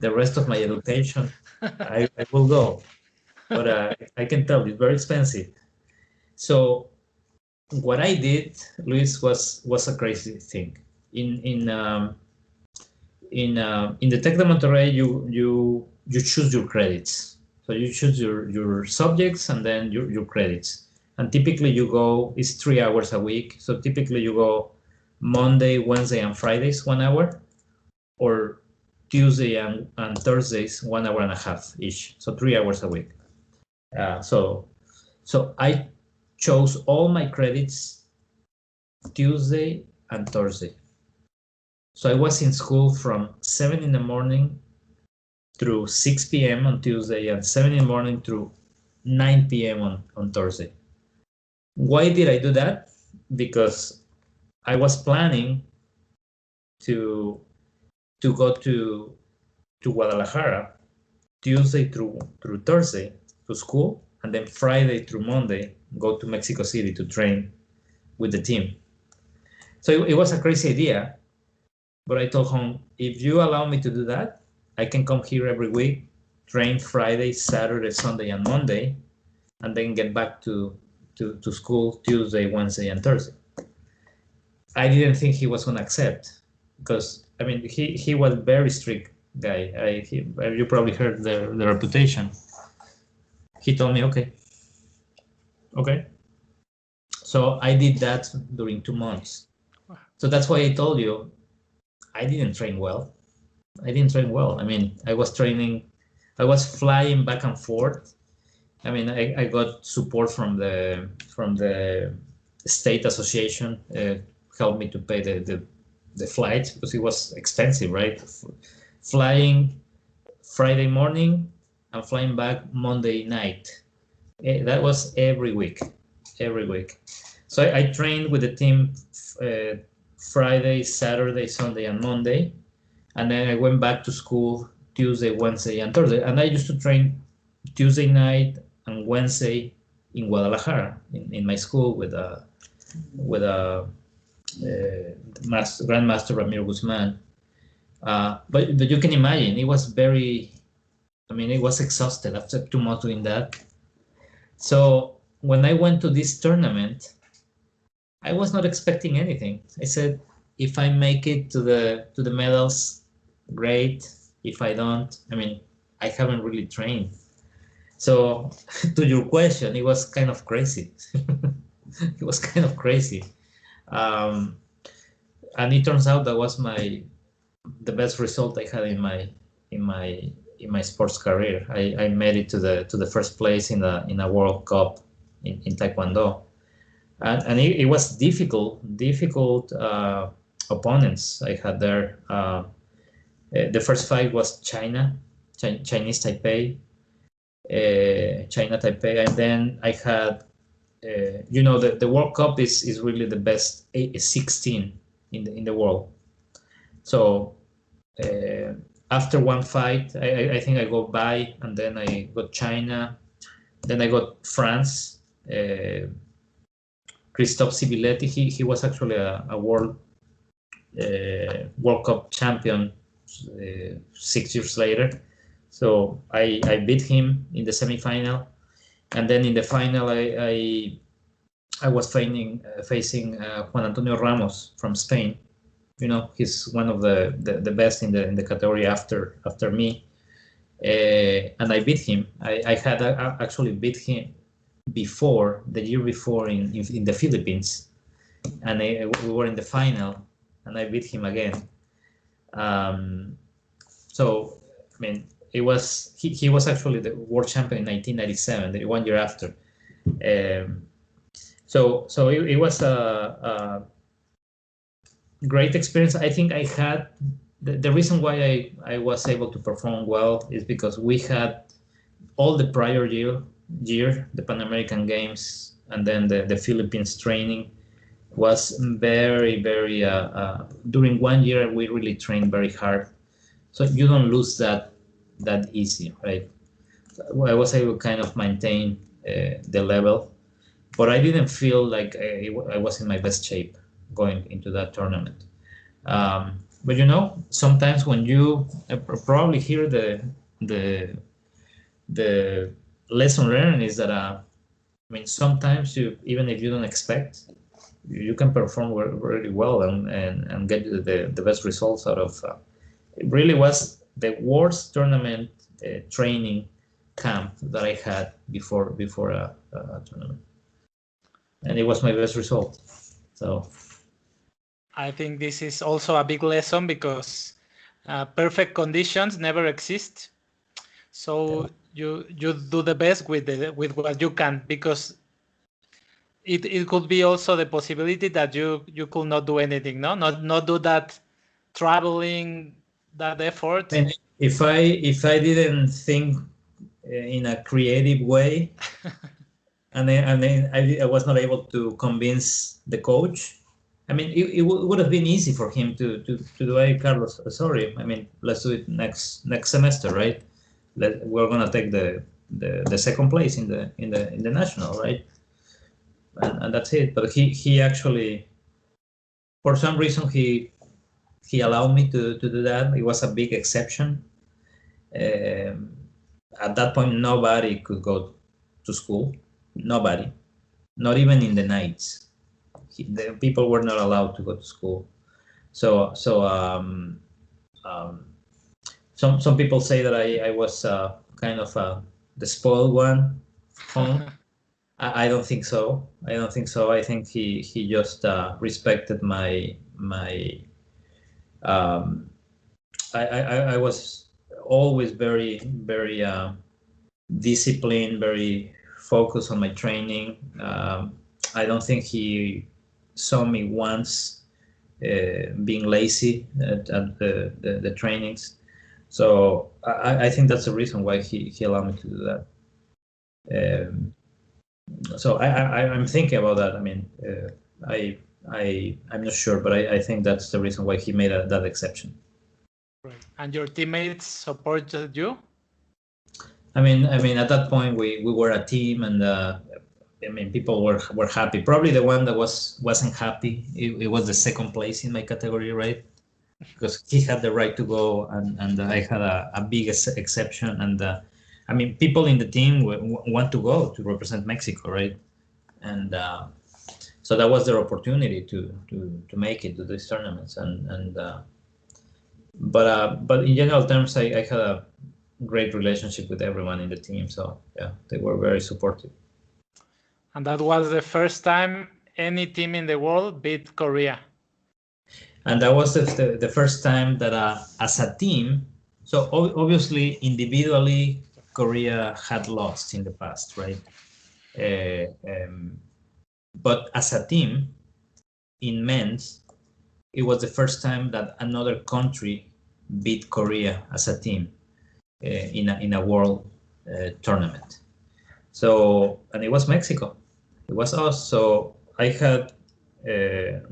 the rest of my education, I will go. But I can tell it's very expensive. So what I did, Luis, was a crazy thing. In the Tec de Monterrey, you choose your credits. So you choose your subjects and then your credits. And typically you go, it's 3 hours a week. So typically you go Monday, Wednesday, and Fridays 1 hour, or Tuesday and Thursdays 1 hour and a half each. So 3 hours a week. So I chose all my credits Tuesday and Thursday. So I was in school from 7 in the morning through 6 p.m. on Tuesday and 7 in the morning through 9 p.m. on Thursday. Why did I do that? Because I was planning to go to Guadalajara Tuesday through Thursday to school, and then Friday through Monday go to Mexico City to train with the team. So it was a crazy idea, but I told him, if you allow me to do that, I can come here every week, train Friday, Saturday, Sunday, and Monday, and then get back to school Tuesday, Wednesday, and Thursday. I didn't think he was going to accept, because I mean he was a very strict guy. You probably heard the reputation. He told me, okay. So I did that during 2 months. So that's why I told you I didn't train well. I mean, I was flying back and forth. I mean, I got support from the state association, helped me to pay the flights, because it was expensive, right? Flying Friday morning and flying back Monday night. That was every week. So I trained with the team Friday, Saturday, Sunday, and Monday, and then I went back to school Tuesday, Wednesday, and Thursday. And I used to train Tuesday night and Wednesday in Guadalajara in my school with Grandmaster Ramiro Guzman. But you can imagine, it was it was exhausted after 2 months doing that. So when I went to this tournament, I was not expecting anything. I said, if I make it to the medals, great. If I don't, I mean, I haven't really trained. So to your question, it was kind of crazy. It was kind of crazy. And it turns out that was the best result I had in my sports career. I made it to the first place in a World Cup in Taekwondo, and it was difficult opponents I had there. The first fight was Chinese Taipei, China Taipei, and then I had the World Cup is really the best 16 in the world. So after one fight, I think I got by, and then I got China, then I got France. Christophe Sibiletti, he was actually a World Cup champion 6 years later. So I beat him in the semifinal, and then in the final I was facing Juan Antonio Ramos from Spain. He's one of the best in the category after me, and I beat him. I had actually beat him the year before in the Philippines, and we were in the final, and I beat him again. So I mean, he was actually the world champion in 1997, the 1 year after. So it was a great experience. I think I had the reason why I was able to perform well is because we had all the prior year, the Pan American Games and then the Philippines training was very, very, during 1 year, we really trained very hard. So you don't lose that easy, right? I was able to kind of maintain the level, but I didn't feel like I was in my best shape going into that tournament. But sometimes when you probably hear the lesson learned is that sometimes even if you don't expect, you can perform really well and get the best results out of. It really was the worst tournament training camp that I had before a tournament, and it was my best result. So I think this is also a big lesson because perfect conditions never exist. So you do the best with what you can, because it could be also the possibility that you could not do anything, no, not do that traveling, that effort. and if I didn't think in a creative way, and then I was not able to convince the coach. It would have been easy for him to do. Hey, Carlos, sorry. Let's do it next semester, right? We're gonna take the second place in the national, right? And that's it. But he actually, for some reason, he allowed me to do that. It was a big exception. At that point, nobody could go to school. Nobody, not even in the nights. The people were not allowed to go to school. So some people say that I was kind of the spoiled one. I don't think so. I think he just respected my. I was always very, very disciplined, very focused on my training. I don't think he saw me once being lazy at the trainings. So I think that's the reason why he allowed me to do that. So I'm thinking about that. I'm not sure, but I think that's the reason why he made that exception. Right. And your teammates supported you? At that point we were a team, and people were happy. Probably the one that wasn't happy, it was the second place in my category, right? Because he had the right to go, and I had a big exception. And people in the team want to go to represent Mexico, right? And so that was their opportunity to make it to these tournaments. But in general terms, I had a great relationship with everyone in the team. So yeah, they were very supportive. And that was the first time any team in the world beat Korea. And that was the first time that as a team, so obviously individually, Korea had lost in the past, right? But as a team, in men's, it was the first time that another country beat Korea as a team in a world tournament. So, and it was Mexico. It was us. So I had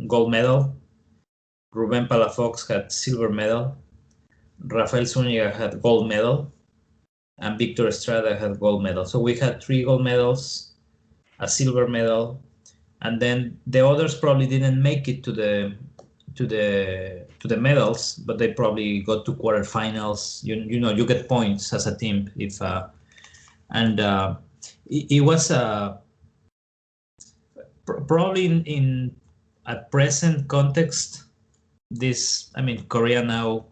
gold medal. Ruben Palafox had silver medal. Rafael Zúñiga had gold medal, and Victor Estrada had gold medal. So we had 3 gold medals, a silver medal, and then the others probably didn't make it to the medals, but they probably got to quarterfinals. You get points as a team if it was probably in a present context. Korea now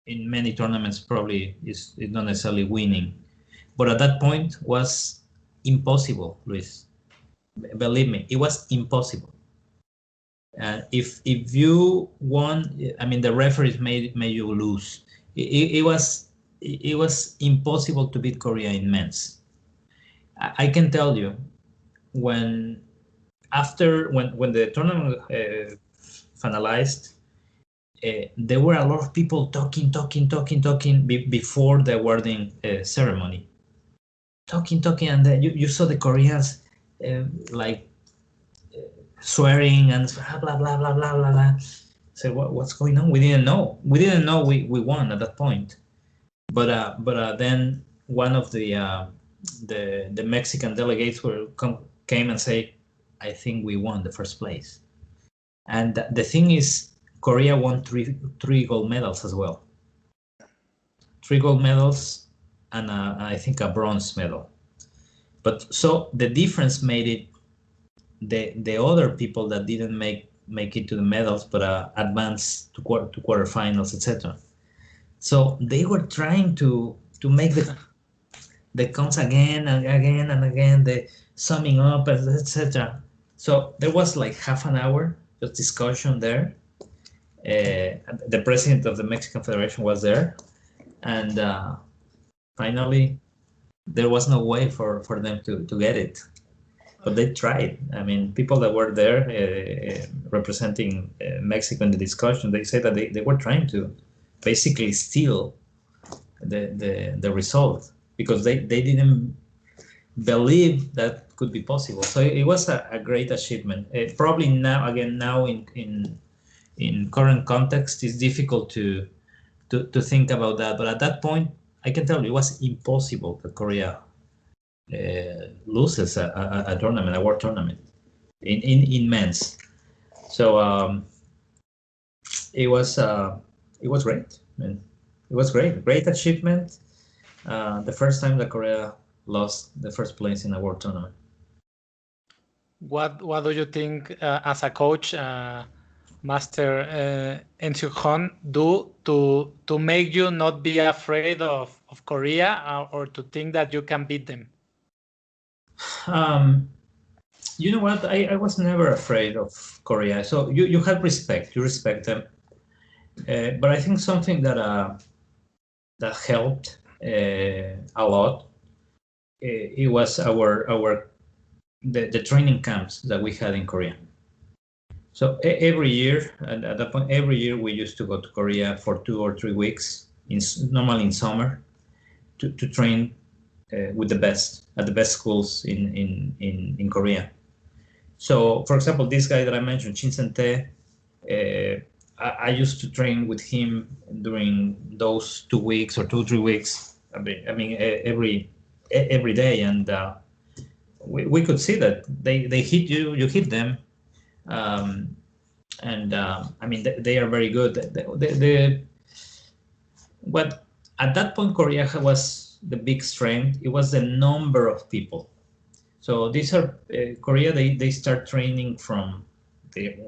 in many tournaments probably is not necessarily winning, but at that point was impossible, Luis. Believe me, it was impossible. If you won, the referees made you lose. It was impossible to beat Korea in men's. I can tell you when the tournament finalized, there were a lot of people talking before the awarding ceremony. Talking, and then you saw the Koreans like swearing and blah blah blah blah blah blah. So what's going on? We didn't know. We didn't know we won at that point. But then one of the Mexican delegates came and say, I think we won the first place. And the thing is, Korea won three gold medals as well. 3 gold medals and I think a bronze medal. But so the difference made it the other people that didn't make it to the medals, but advanced to quarterfinals, etc. So they were trying to make the counts again and again and again, the summing up, etc. So there was like half an hour of discussion there. The president of the Mexican Federation was there, and finally there was no way for them to get it. But they tried. I mean, people that were there representing Mexico in the discussion, they said that they were trying to basically steal the result because they didn't believe that could be possible. So it was a great achievement. Probably now in current context, it's difficult to think about that. But at that point, I can tell you it was impossible that Korea loses a tournament, a world tournament in men's. So it was great. I mean, it was great achievement. The first time that Korea lost the first place in a world tournament. What do you think as a coach, Master Enchuk do to make you not be afraid of Korea or to think that you can beat them? You know what? I was never afraid of Korea. So you have respect. You respect them. But I think something that helped a lot. It was the training camps that we had in Korea. So every year, and at that point, every year we used to go to Korea for 2 or 3 weeks, normally in summer, to train with the best at the best schools in Korea. So, for example, this guy that I mentioned, Shin Sen-tae, I used to train with him during those 2 weeks or 2 or 3 weeks. I mean every day, and we could see that they hit you, you hit them, and I mean they are very good. But at that point, Korea was the big strength. It was the number of people. So these are Korea. They start training from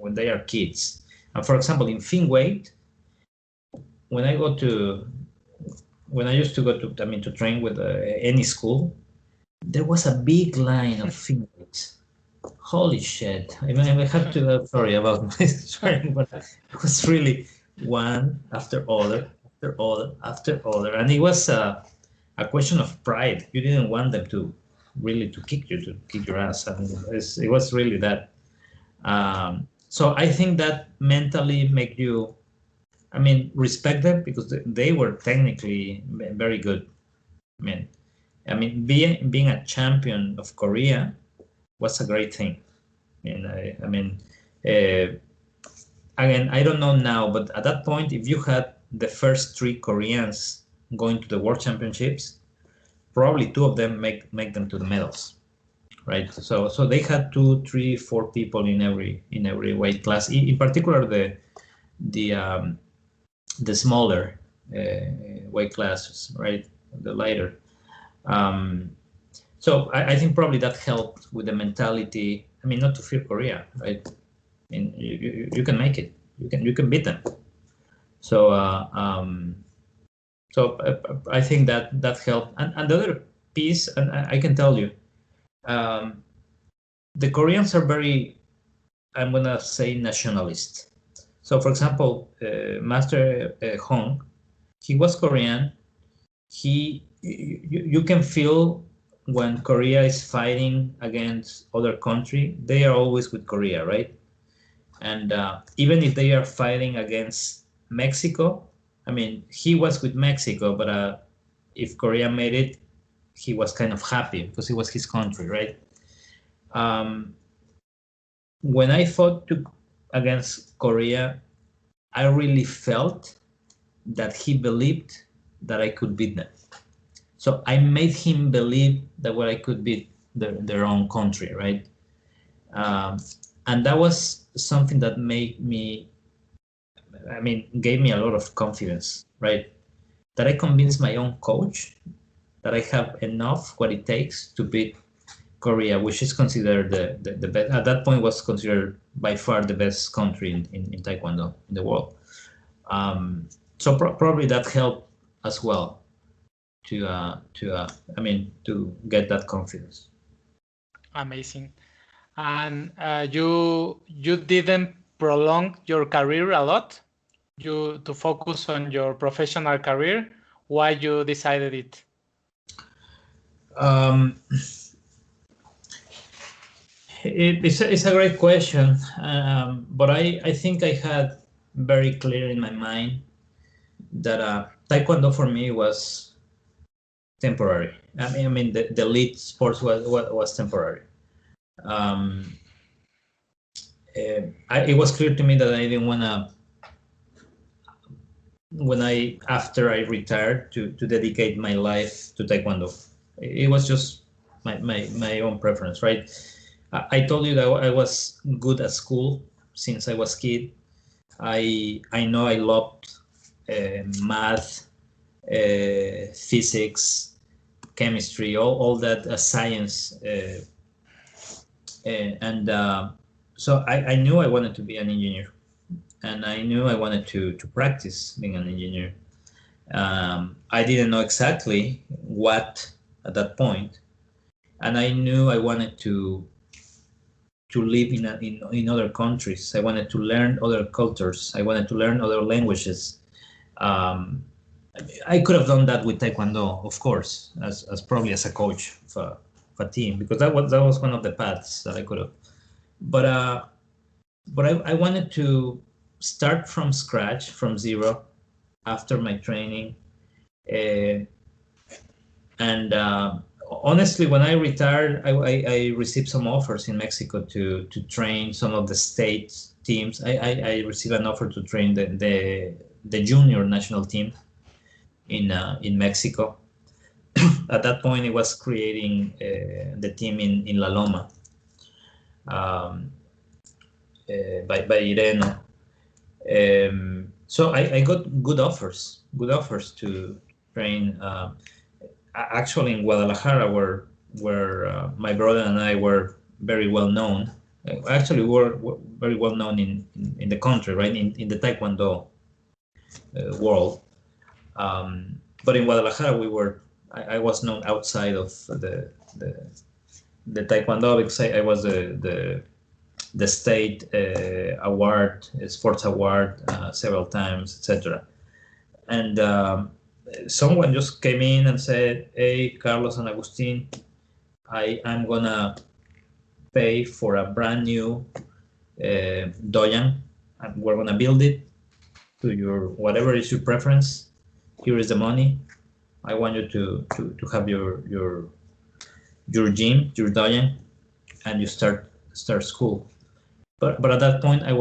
when they are kids. And for example, in fin weight, when I used to go to train with any school, there was a big line of fin weights. Holy shit! I mean, I have to sorry about my swearing, but it was really one after other, and it was a question of pride. You didn't want them to kick your ass, and it was really that. So I think that mentally make you, respect them because they were technically very good. I mean, being a champion of Korea was a great thing. Again, I don't know now, but at that point, if you had the first 3 Koreans going to the World Championships, probably 2 of them make them to the medals, right? So they had 2, 3, 4 people in every weight class. In particular, the smaller weight classes, right? The lighter. So I think probably that helped with the mentality. I mean, not to fear Korea, right? I mean, you can make it. You can beat them. So I think that helped. And the other piece, and I can tell you, the Koreans are very, I'm gonna say, nationalist. So, for example, Master Hong, he was Korean. You can feel when Korea is fighting against other country, they are always with Korea, right? And even if they are fighting against Mexico, I mean, he was with Mexico, but if Korea made it, he was kind of happy because it was his country, right? When I fought against Korea, I really felt that he believed that I could beat them. So I made him believe that I could beat their own country, right? And that was something that gave me a lot of confidence, right? That I convinced my own coach that I have enough what it takes to beat Korea, which is considered the best, at that point was considered by far the best country in Taekwondo in the world. So probably that helped as well to get that confidence. Amazing. And you didn't prolong your career a lot. You to focus on your professional career. Why you decided it? It's a great question, but I think I had very clear in my mind that Taekwondo for me was temporary. I mean the elite sports was temporary. It was clear to me that I didn't want to, after I retired, to dedicate my life to Taekwondo. It was just my own preference, right? I told you that I was good at school since I was a kid. I know I loved math, physics, chemistry, all that science, so I knew I wanted to be an engineer, and I knew I wanted to practice being an engineer. I didn't know exactly what at that point, and I knew I wanted to live in other countries. I wanted to learn other cultures. I wanted to learn other languages. I could have done that with Taekwondo, of course, as probably as a coach of a team, because that was one of the paths that I could have. But I wanted to start from scratch, from zero, after my training, and honestly, when I retired, I received some offers in Mexico to train some of the state teams. I received an offer to train the junior national team in Mexico. At that point, it was creating the team in La Loma by Ireno. So I got good offers to train. Actually, in Guadalajara, where my brother and I were very well known. Actually, we were very well known in the country, right? In the Taekwondo world. But in Guadalajara, I was known outside of the Taekwondo because I was the state award, sports award several times, etc. And someone just came in and said, "Hey, Carlos and Agustin, I'm gonna pay for a brand new doyan, and we're gonna build it to your whatever is your preference. Here is the money. I want you to have your gym, your doyan, and you start school." But at that point, I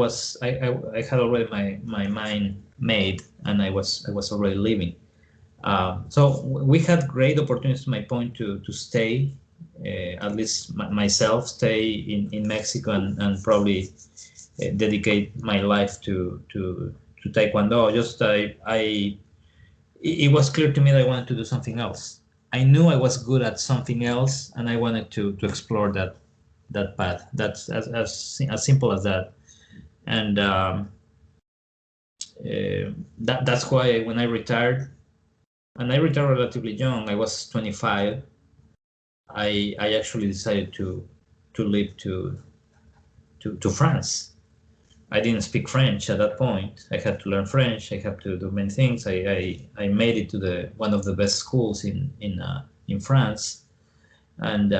had already my mind made, and I was already living. So we had great opportunities, to my point, to stay, at least myself, stay in Mexico and probably dedicate my life to Taekwondo. Just it was clear to me that I wanted to do something else. I knew I was good at something else, and I wanted to explore that path. That's as simple as that. And that's why when I retired, and I retired relatively young, I was 25. I actually decided to leave to France. I didn't speak French at that point. I had to learn French. I had to do many things. I made it to one of the best schools in France, and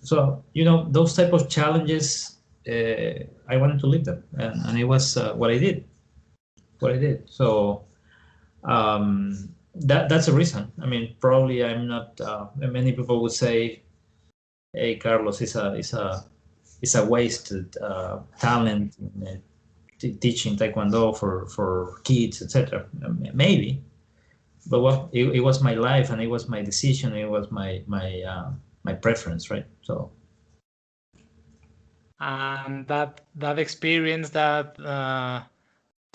so those type of challenges, I wanted to live them, and it was what I did. So that's a reason. I mean, probably I'm not. Many people would say, "Hey, Carlos is a it's a wasted talent in teaching Taekwondo for kids, etc. Maybe, but well, it was my life and it was my decision. It was my preference, right? So. And that experience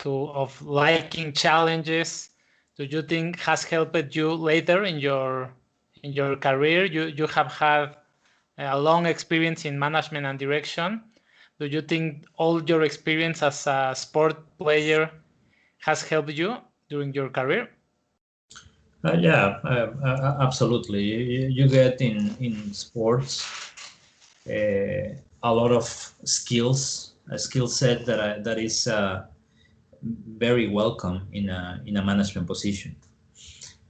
of liking challenges, do you think has helped you later in your career? You have had a long experience in management and direction. Do you think all your experience as a sport player has helped you during your career? Yeah, absolutely. You get in sports a lot of skills, a skill set that is very welcome in a management position.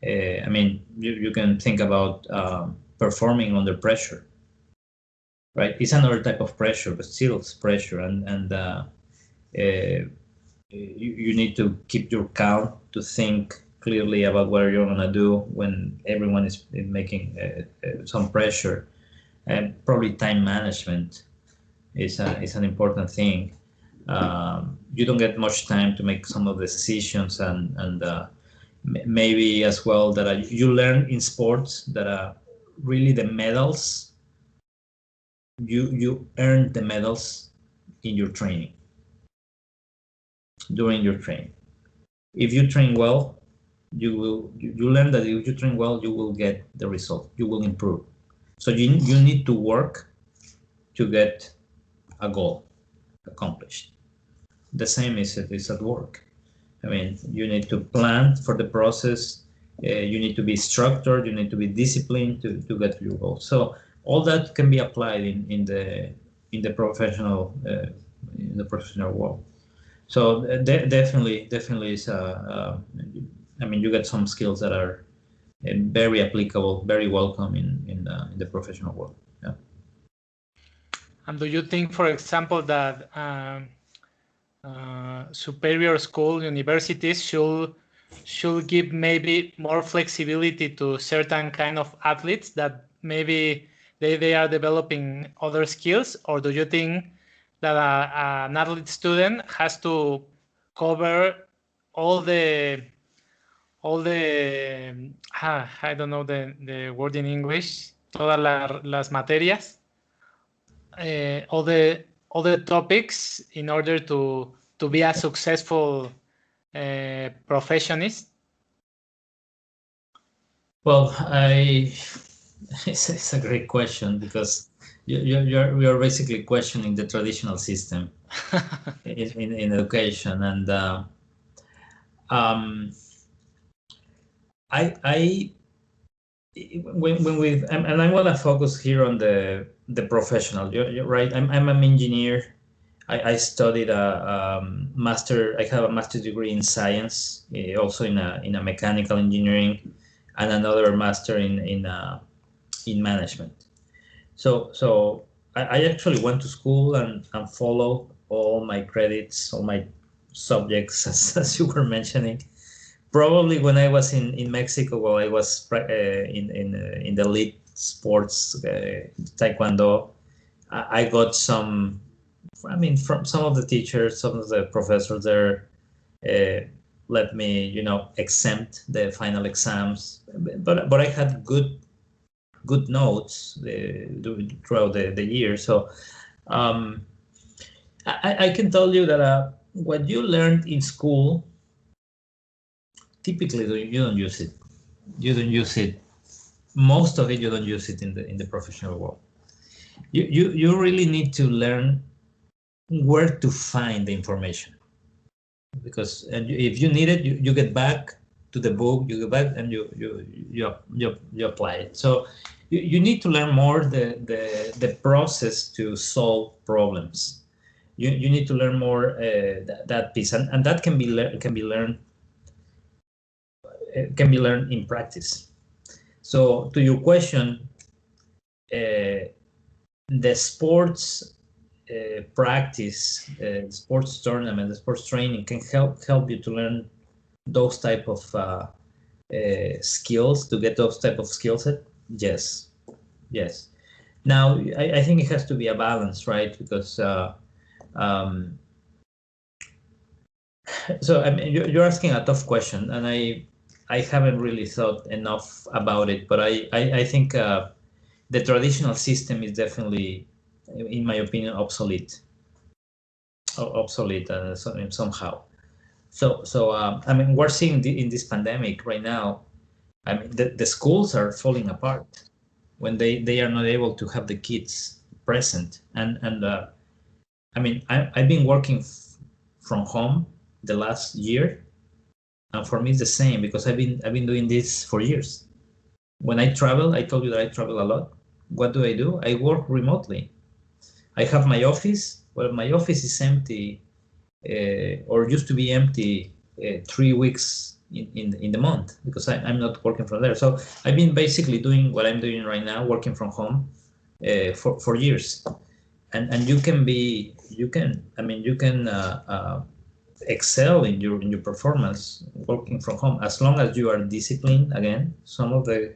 I mean, you can think about performing under pressure, right? It's another type of pressure, but still it's pressure, and you need to keep your calm, to think clearly about what you're gonna do when everyone is making some pressure, and probably time management is an important thing. You don't get much time to make some of the decisions, and maybe as well that you learn in sports that really the medals you earn the medals in your training, during your training. If you train well, you learn that if you train well, you will get the result, you will improve. So you need to work to get a goal accomplished. The same is at work. I mean, you need to plan for the process. You need to be structured. You need to be disciplined to get your goal. So all that can be applied in the professional world. So definitely is. I mean, you get some skills that are very applicable, very welcome in the professional world. Yeah. And do you think, for example, that superior school universities should give maybe more flexibility to certain kind of athletes that maybe they are developing other skills? Or do you think that an athlete student has to cover all the I don't know the word in English, todas las materias, all the topics in order to be a successful professionist? Well, it's a great question, because we are basically questioning the traditional system in education, and I when we and I want to focus here on the professional. You're right. I'm an engineer. I studied a master. I have a master's degree in science, also in a mechanical engineering, and another master in management. So I actually went to school and followed all my credits, all my subjects, as you were mentioning. Probably when I was in Mexico, while I was in the elite sports, Taekwondo, I got some. I mean, from some of the teachers, some of the professors there, let me, exempt the final exams. But I had good notes throughout the year. So I can tell you that what you learned in school, typically you don't use it. You don't use it. Most of it you don't use it in the professional world. You really need to learn where to find the information, because if you need it, you get back to the book, you go back and you apply it. So you need to learn more the process to solve problems. You need to learn more that piece, and that can be learned in practice. So to your question, the sports practice, sports tournament, the sports training can help you to learn those type of skills, to get those type of skill set. Yes. Now, I think it has to be a balance, right? Because um, so I mean, you're asking a tough question, and I haven't really thought enough about it. But I think the traditional system is definitely, in my opinion, obsolete somehow. So I mean, we're seeing in this pandemic right now. I mean, the schools are falling apart when they are not able to have the kids present. And I mean, I've been working from home the last year, and for me it's the same because I've been doing this for years. When I travel, I told you that I travel a lot. What do? I work remotely. I have my office. Well, my office is empty, or used to be empty 3 weeks in the month because I'm not working from there. So I've been basically doing what I'm doing right now, working from home for years. And you can excel in your performance working from home as long as you are disciplined. Again, some of the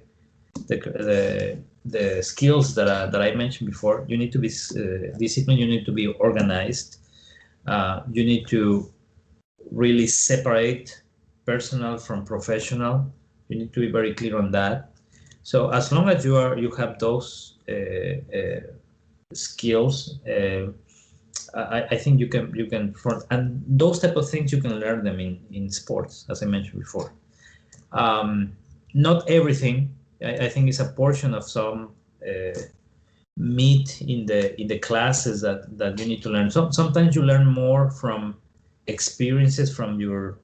skills that I mentioned before, you need to be disciplined, you need to be organized, you need to really separate personal from professional. You need to be very clear on that. So as long as you have those skills, I think you can front, and those type of things you can learn them in sports, as I mentioned before. Not everything. I think it's a portion of some meat in the classes that you need to learn. Sometimes you learn more from experiences from your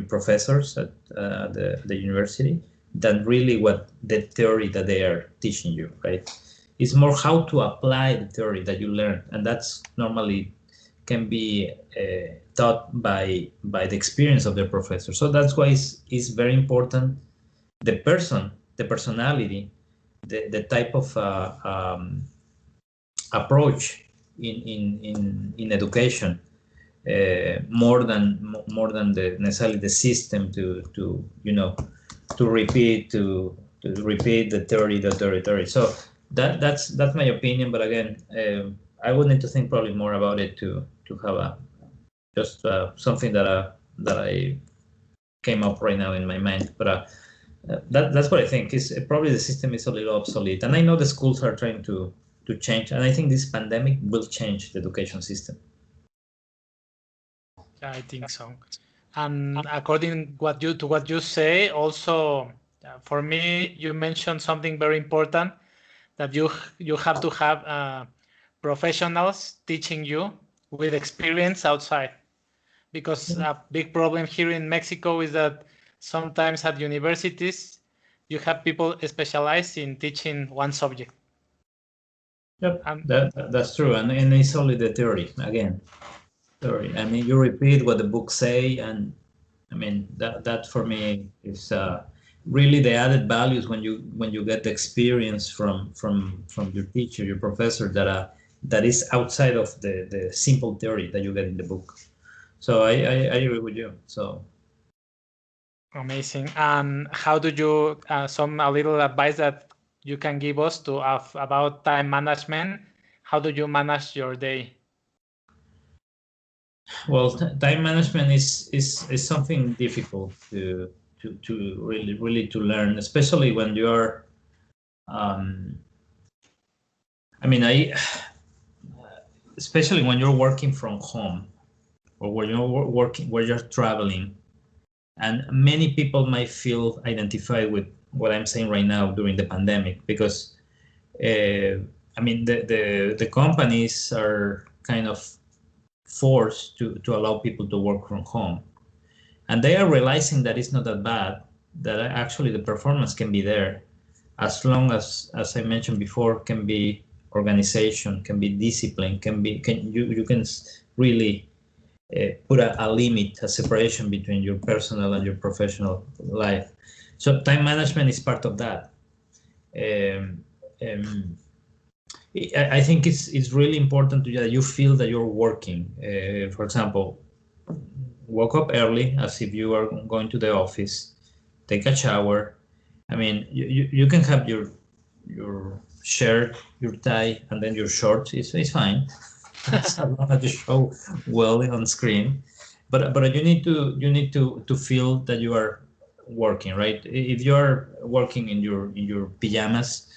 professors at the university than really what the theory that they are teaching you, right? It's more how to apply the theory that you learn, and that's normally can be taught by the experience of the professor. So that's why it's very important the personality, the type of approach in education, more than necessarily the system to repeat the theory. So that's my opinion. But again, I would need to think probably more about it to have just something that I came up right now in my mind. But that's what I think is probably the system is a little obsolete, and I know the schools are trying to change, and I think this pandemic will change the education system. Yeah, I think so. And according to what you say, also for me, you mentioned something very important, that you have to have professionals teaching you with experience outside, because a big problem here in Mexico is that sometimes at universities you have people specialized in teaching one subject. Yep, that's true, and it's only the theory again. Theory. I mean, you repeat what the books say, and I mean that for me is really the added values when you get the experience from your teacher, your professor, that is outside of the simple theory that you get in the book. So I agree with you. So Amazing. And how do you a little advice that you can give us to about time management? How do you manage your day? well, time management is something difficult to really to learn, especially when you're I mean, especially when you're working from home, or when you're working, where you're traveling, and many people might feel identified with what I'm saying right now during the pandemic, because I mean the companies are kind of forced to allow people to work from home, and they are realizing that it's not that bad, that actually the performance can be there, as long as I mentioned before, can be organization, can be discipline, you can really put a limit, a separation between your personal and your professional life. So time management is part of that. I think it's really important that you feel that you're working. For example, wake up early as if you are going to the office, take a shower. I mean, you can have your shirt, your tie, and then your shorts is fine. As long as you show well on screen. But you need to feel that you are working, right? If you are working in your pajamas,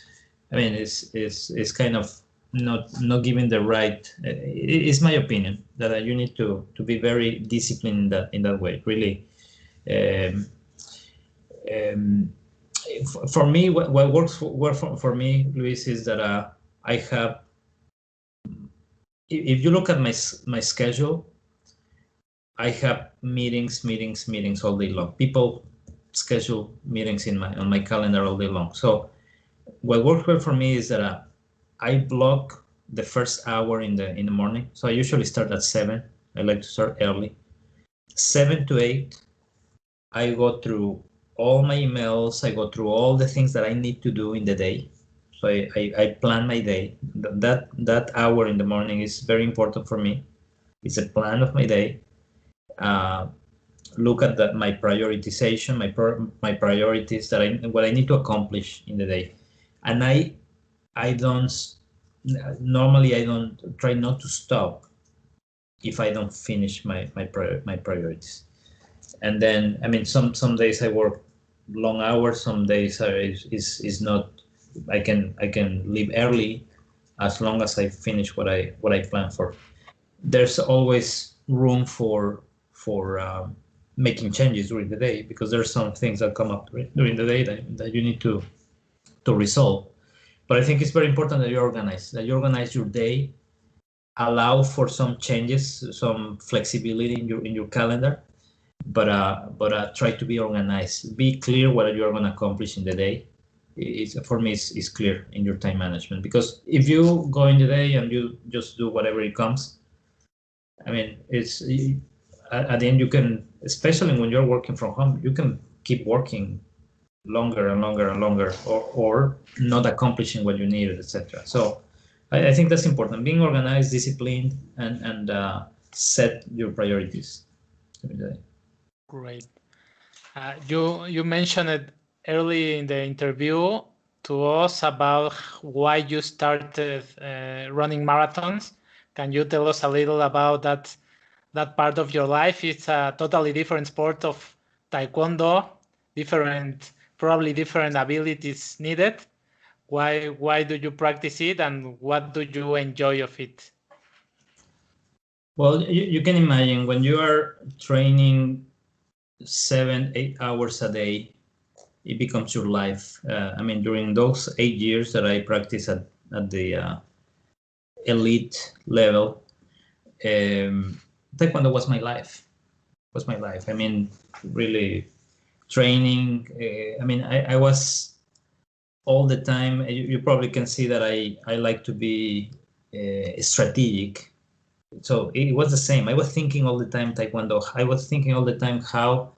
I mean, it's kind of not giving the right. It's my opinion that you need to be very disciplined in that way. Really, um, um, for me, what works for me, Luis, is that I have. If you look at my schedule, I have meetings all day long. People schedule meetings on my calendar all day long. So what works well for me is that I block the first hour in the morning. So I usually start at 7. I like to start early. 7 to 8, I go through all my emails. I go through all the things that I need to do in the day. So I plan my day. That hour in the morning is very important for me. It's a plan of my day. Uh, Look at my prioritization, my priorities what I need to accomplish in the day, and I don't normally I don't try not to stop if I don't finish my priorities. And then I mean some days I work long hours, some days is not. I can leave early as long as I finish what I plan for. There's always room for making changes during the day because there's some things that come up during the day that you need to resolve. But I think it's very important that you organize your day, allow for some changes, some flexibility in your calendar, but try to be organized. Be clear what you are going to accomplish in the day. For me, it's clear in your time management, because if you go in the day and you just do whatever it comes, I mean, at the end you can, especially when you're working from home, you can keep working longer and longer and longer, or not accomplishing what you needed, etc. So I think that's important. Being organized, disciplined, and set your priorities every day. Great. You mentioned it early in the interview to us about why you started running marathons. Can you tell us a little about that part of your life? It's a totally different sport of Taekwondo, probably different abilities needed. Why do you practice it, and what do you enjoy of it? Well, you can imagine when you are training 7-8 hours a day, it becomes your life. I mean, during those 8 years that I practiced at the elite level, Taekwondo was my life. I mean, really training. I mean, I was all the time. You probably can see that I like to be strategic. So it was the same. I was thinking all the time Taekwondo. I was thinking all the time how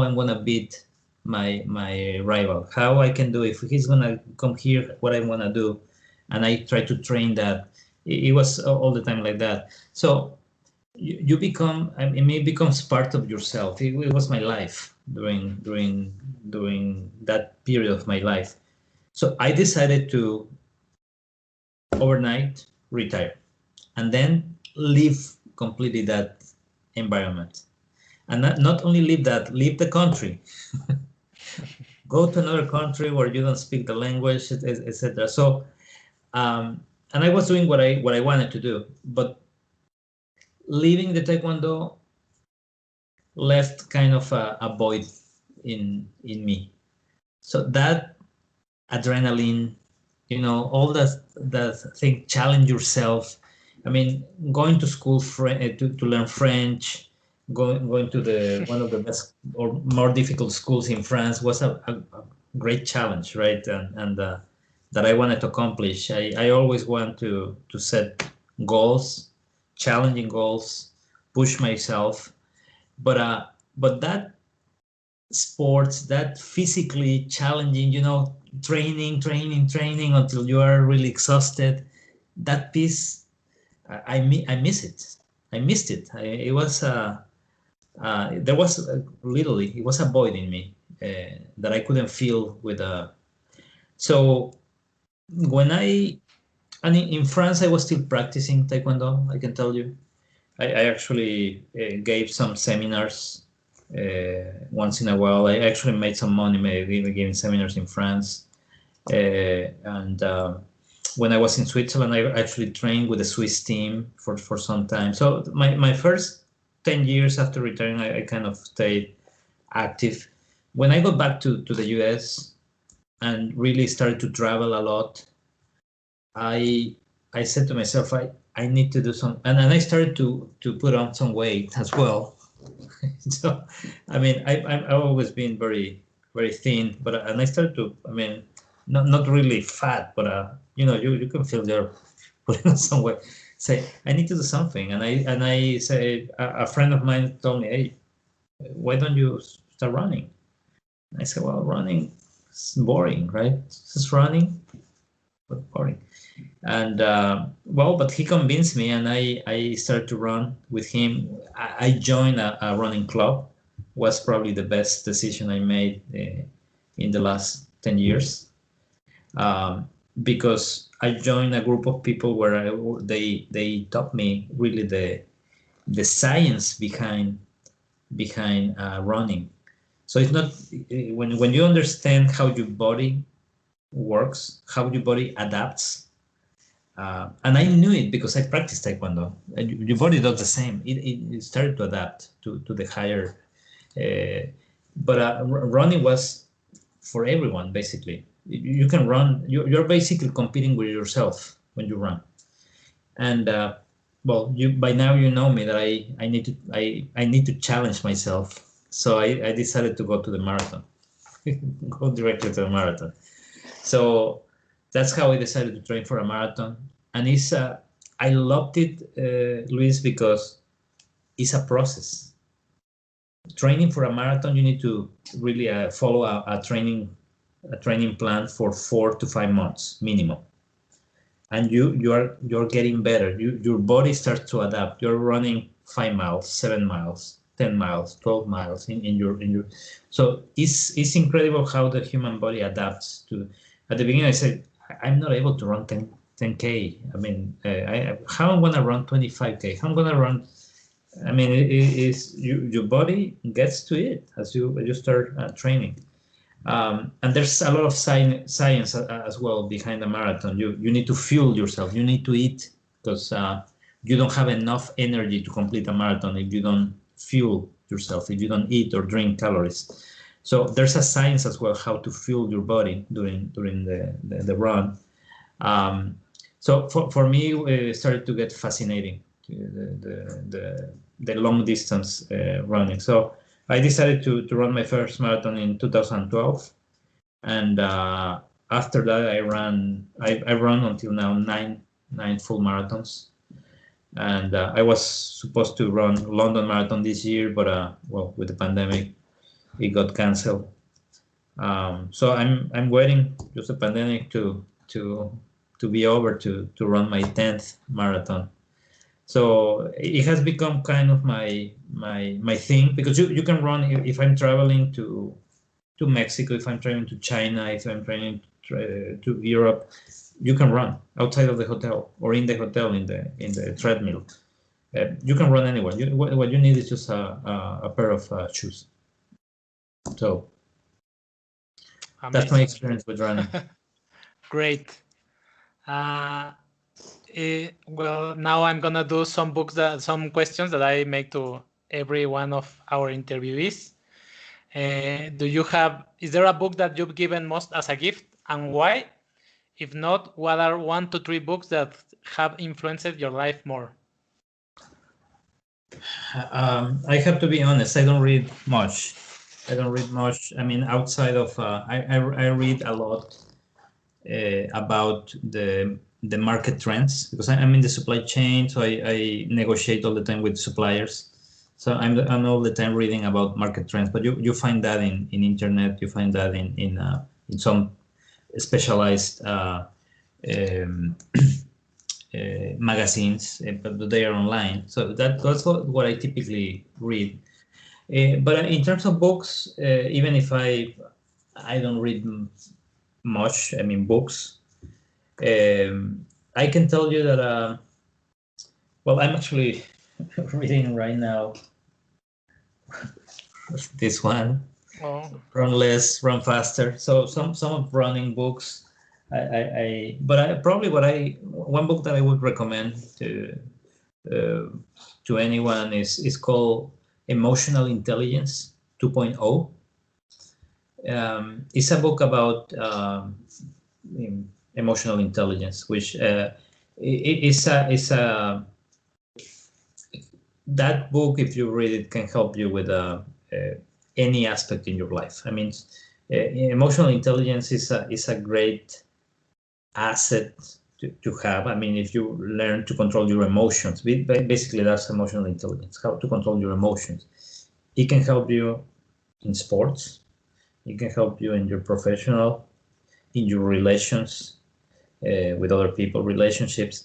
I'm gonna beat my rival. How I can do, if he's gonna come here, what I'm gonna do, and I try to train that. It was all the time like that. So you become. I mean, it becomes part of yourself. It was my life during that period of my life. So I decided to overnight retire, and then leave completely that environment, and not only leave that, leave the country. Go to another country where you don't speak the language, etc. So and I was doing what I wanted to do, but leaving the Taekwondo left kind of a void in me. So that adrenaline, all that thing, challenge yourself. I mean, going to school to learn French, going to the one of the best or more difficult schools in France was a great challenge, right? And that I wanted to accomplish. I always want to set goals, challenging goals, push myself, but that sports, that physically challenging, training until you are really exhausted, that piece, I miss it. I missed it. It was there was literally, it was a void in me that I couldn't fill with. So when and in France, I was still practicing Taekwondo, I can tell you. I actually gave some seminars once in a while. I actually made some money maybe giving seminars in France. And when I was in Switzerland, I actually trained with the Swiss team for some time. So my first 10 years after retiring, I kind of stayed active. When I got back to the US and really started to travel a lot, I I said to myself, I need to do some, and I started to put on some weight as well. So, I mean, I've always been very thin, but and I started to, I mean, not really fat, but you can feel you're putting on some weight. Say, I need to do something, and I say a friend of mine told me, hey, why don't you start running? I said, well, running is boring, right? Just running, but boring. And well, but he convinced me, and I started to run with him. I joined a running club. Was probably the best decision I made in the last 10 years, because I joined a group of people where they taught me really the science behind running. So it's not when you understand how your body works, how your body adapts. And I knew it because I practiced Taekwondo. Your body does the same. It started to adapt to the higher. But running was for everyone, basically. You can run. You're basically competing with yourself when you run. And well, you by now you know me that I need to challenge myself. So I decided to go to the marathon, go directly to the marathon. So that's how I decided to train for a marathon. And I loved it, Luis, because it's a process. Training for a marathon, you need to really follow a training plan for 4 to 5 months minimum. And you're getting better. Your body starts to adapt. You're running 5 miles, 7 miles, 10 miles, 12 miles in your. So it's incredible how the human body adapts to. At the beginning, I said I'm not able to run 10K. I mean, how I'm gonna run 25K? How I'm gonna run? I mean, it's your body gets to it as you start training. And there's a lot of science as well behind the marathon. You need to fuel yourself. You need to eat because you don't have enough energy to complete a marathon if you don't fuel yourself, if you don't eat or drink calories. So there's a science as well how to fuel your body during the run. So for me, it started to get fascinating, the long distance running. So I decided to run my first marathon in 2012, and after that I run until now nine full marathons, and I was supposed to run London Marathon this year, but well, with the pandemic, it got canceled. So I'm waiting just the pandemic to be over to run my 10th marathon. So it has become kind of my thing, because you can run if I'm traveling to Mexico, if I'm traveling to China, if I'm traveling to Europe, you can run outside of the hotel or in the hotel in the treadmill. You can run anywhere. What you need is just a pair of shoes. So that's my Amazing. experience with running. Great. Well, now I'm gonna do some questions that I make to every one of our interviewees. Is there a book that you've given most as a gift, and why? If not, what are 1 to 3 books that have influenced your life more? I have to be honest, I don't read much. I mean, outside of I read a lot about the market trends, because I'm in the supply chain, so I negotiate all the time with suppliers. So I'm all the time reading about market trends. But you find that in internet, you find that in some specialized magazines, but they are online. So that's what I typically read. But in terms of books, even if I don't read much, I mean books, I can tell you that, well, I'm actually reading right now this one, Run Less, Run Faster. So some of running books, one book that I would recommend to anyone is called Emotional Intelligence 2.0. It's a book about emotional intelligence, which is a that book, if you read it, can help you with any aspect in your life. I mean, emotional intelligence is a great asset to have. I mean, if you learn to control your emotions, basically that's emotional intelligence, how to control your emotions. It can help you in sports. It can help you in your professional, in your relations with other people, relationships.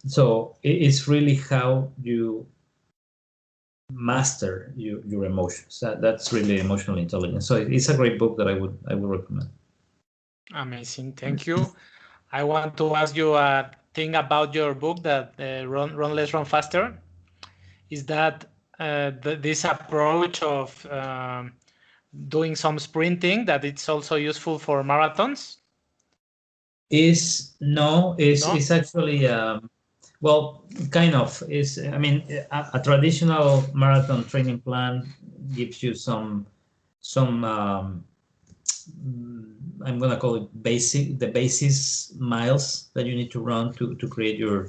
So it's really how you master your emotions. That's really emotional intelligence. So it's a great book that I would recommend. Amazing, thank you. I want to ask you a thing about your book, that Run Less, Run Faster. Is that this approach of doing some sprinting, that it's also useful for marathons? It's actually well, kind of. I mean, a traditional marathon training plan gives you some I'm gonna call it the basis miles that you need to run to create your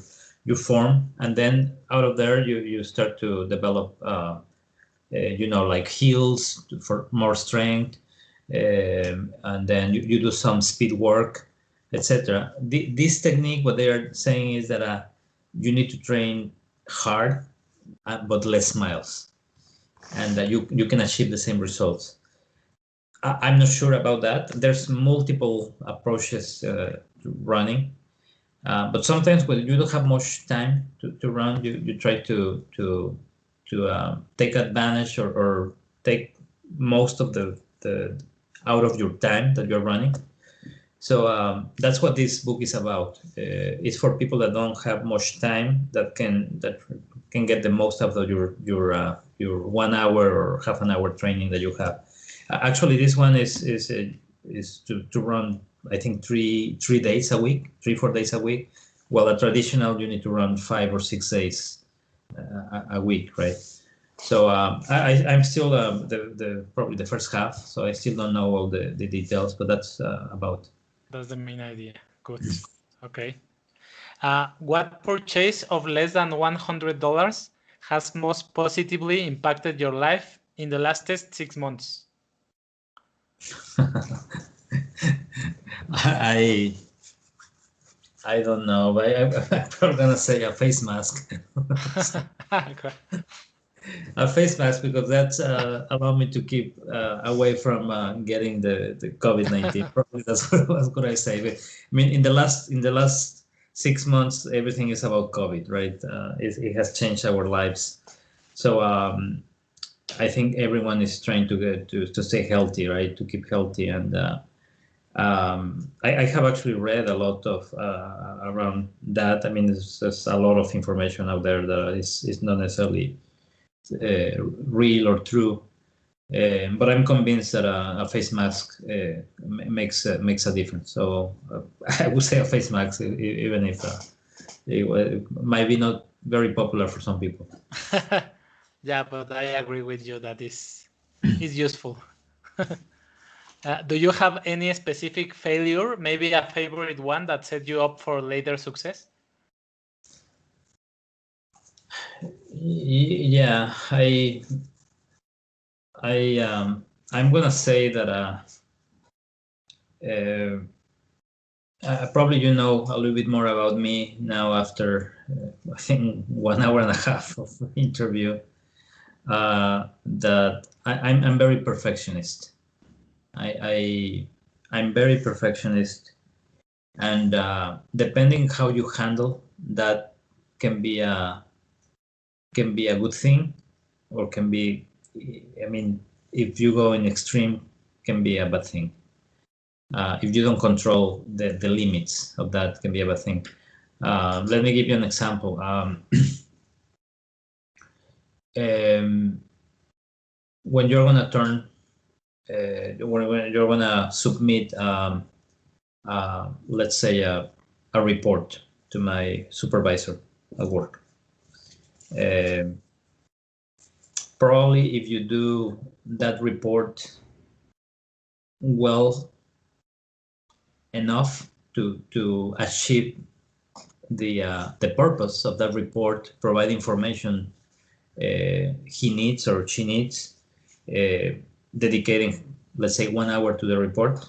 form, and then out of there you start to develop like hills for more strength, and then you do some speed work, etc. This technique, what they are saying is that you need to train hard but less miles, and that you can achieve the same results. I'm not sure about that. There's multiple approaches to running, but sometimes when you don't have much time to run, you try to take advantage or take most of the out of your time that you're running. So that's what this book is about. It's for people that don't have much time, that can get the most out of your 1 hour or half an hour training that you have. Actually, this one is to run, I think, 4 days a week, while a traditional you need to run 5 or 6 days a week, right? So I'm still probably the first half, so I still don't know all the details, but that's about. That's the main idea. Good. Okay. What purchase of less than $100 has most positively impacted your life in the last 6 months? I don't know, but I'm probably gonna say a face mask. Okay. A face mask, because that's allowed me to keep away from getting the COVID-19. Probably that's what I say. But, I mean, in the last 6 months, everything is about COVID, right? It has changed our lives. So I think everyone is trying to get to stay healthy, right? To keep healthy, and I have actually read a lot of around that. I mean, there's a lot of information out there that is not necessarily real or true, but I'm convinced that a face mask makes a difference. So I would say a face mask, even if it might be not very popular for some people. Yeah, but I agree with you that is useful. Do you have any specific failure, maybe a favorite one that set you up for later success? Yeah, I'm gonna say that probably you know a little bit more about me now after I think 1 hour and a half of interview. That I'm very perfectionist. I'm very perfectionist, and depending how you handle that, can be a good thing, or can be, I mean, if you go in extreme, can be a bad thing. if you don't control the limits of that, can be a bad thing. Let me give you an example. When you're gonna turn, when you're gonna submit, let's say a report to my supervisor at work. Probably if you do that report well enough to achieve the purpose of that report, provide information he needs or she needs, dedicating, let's say, 1 hour to the report,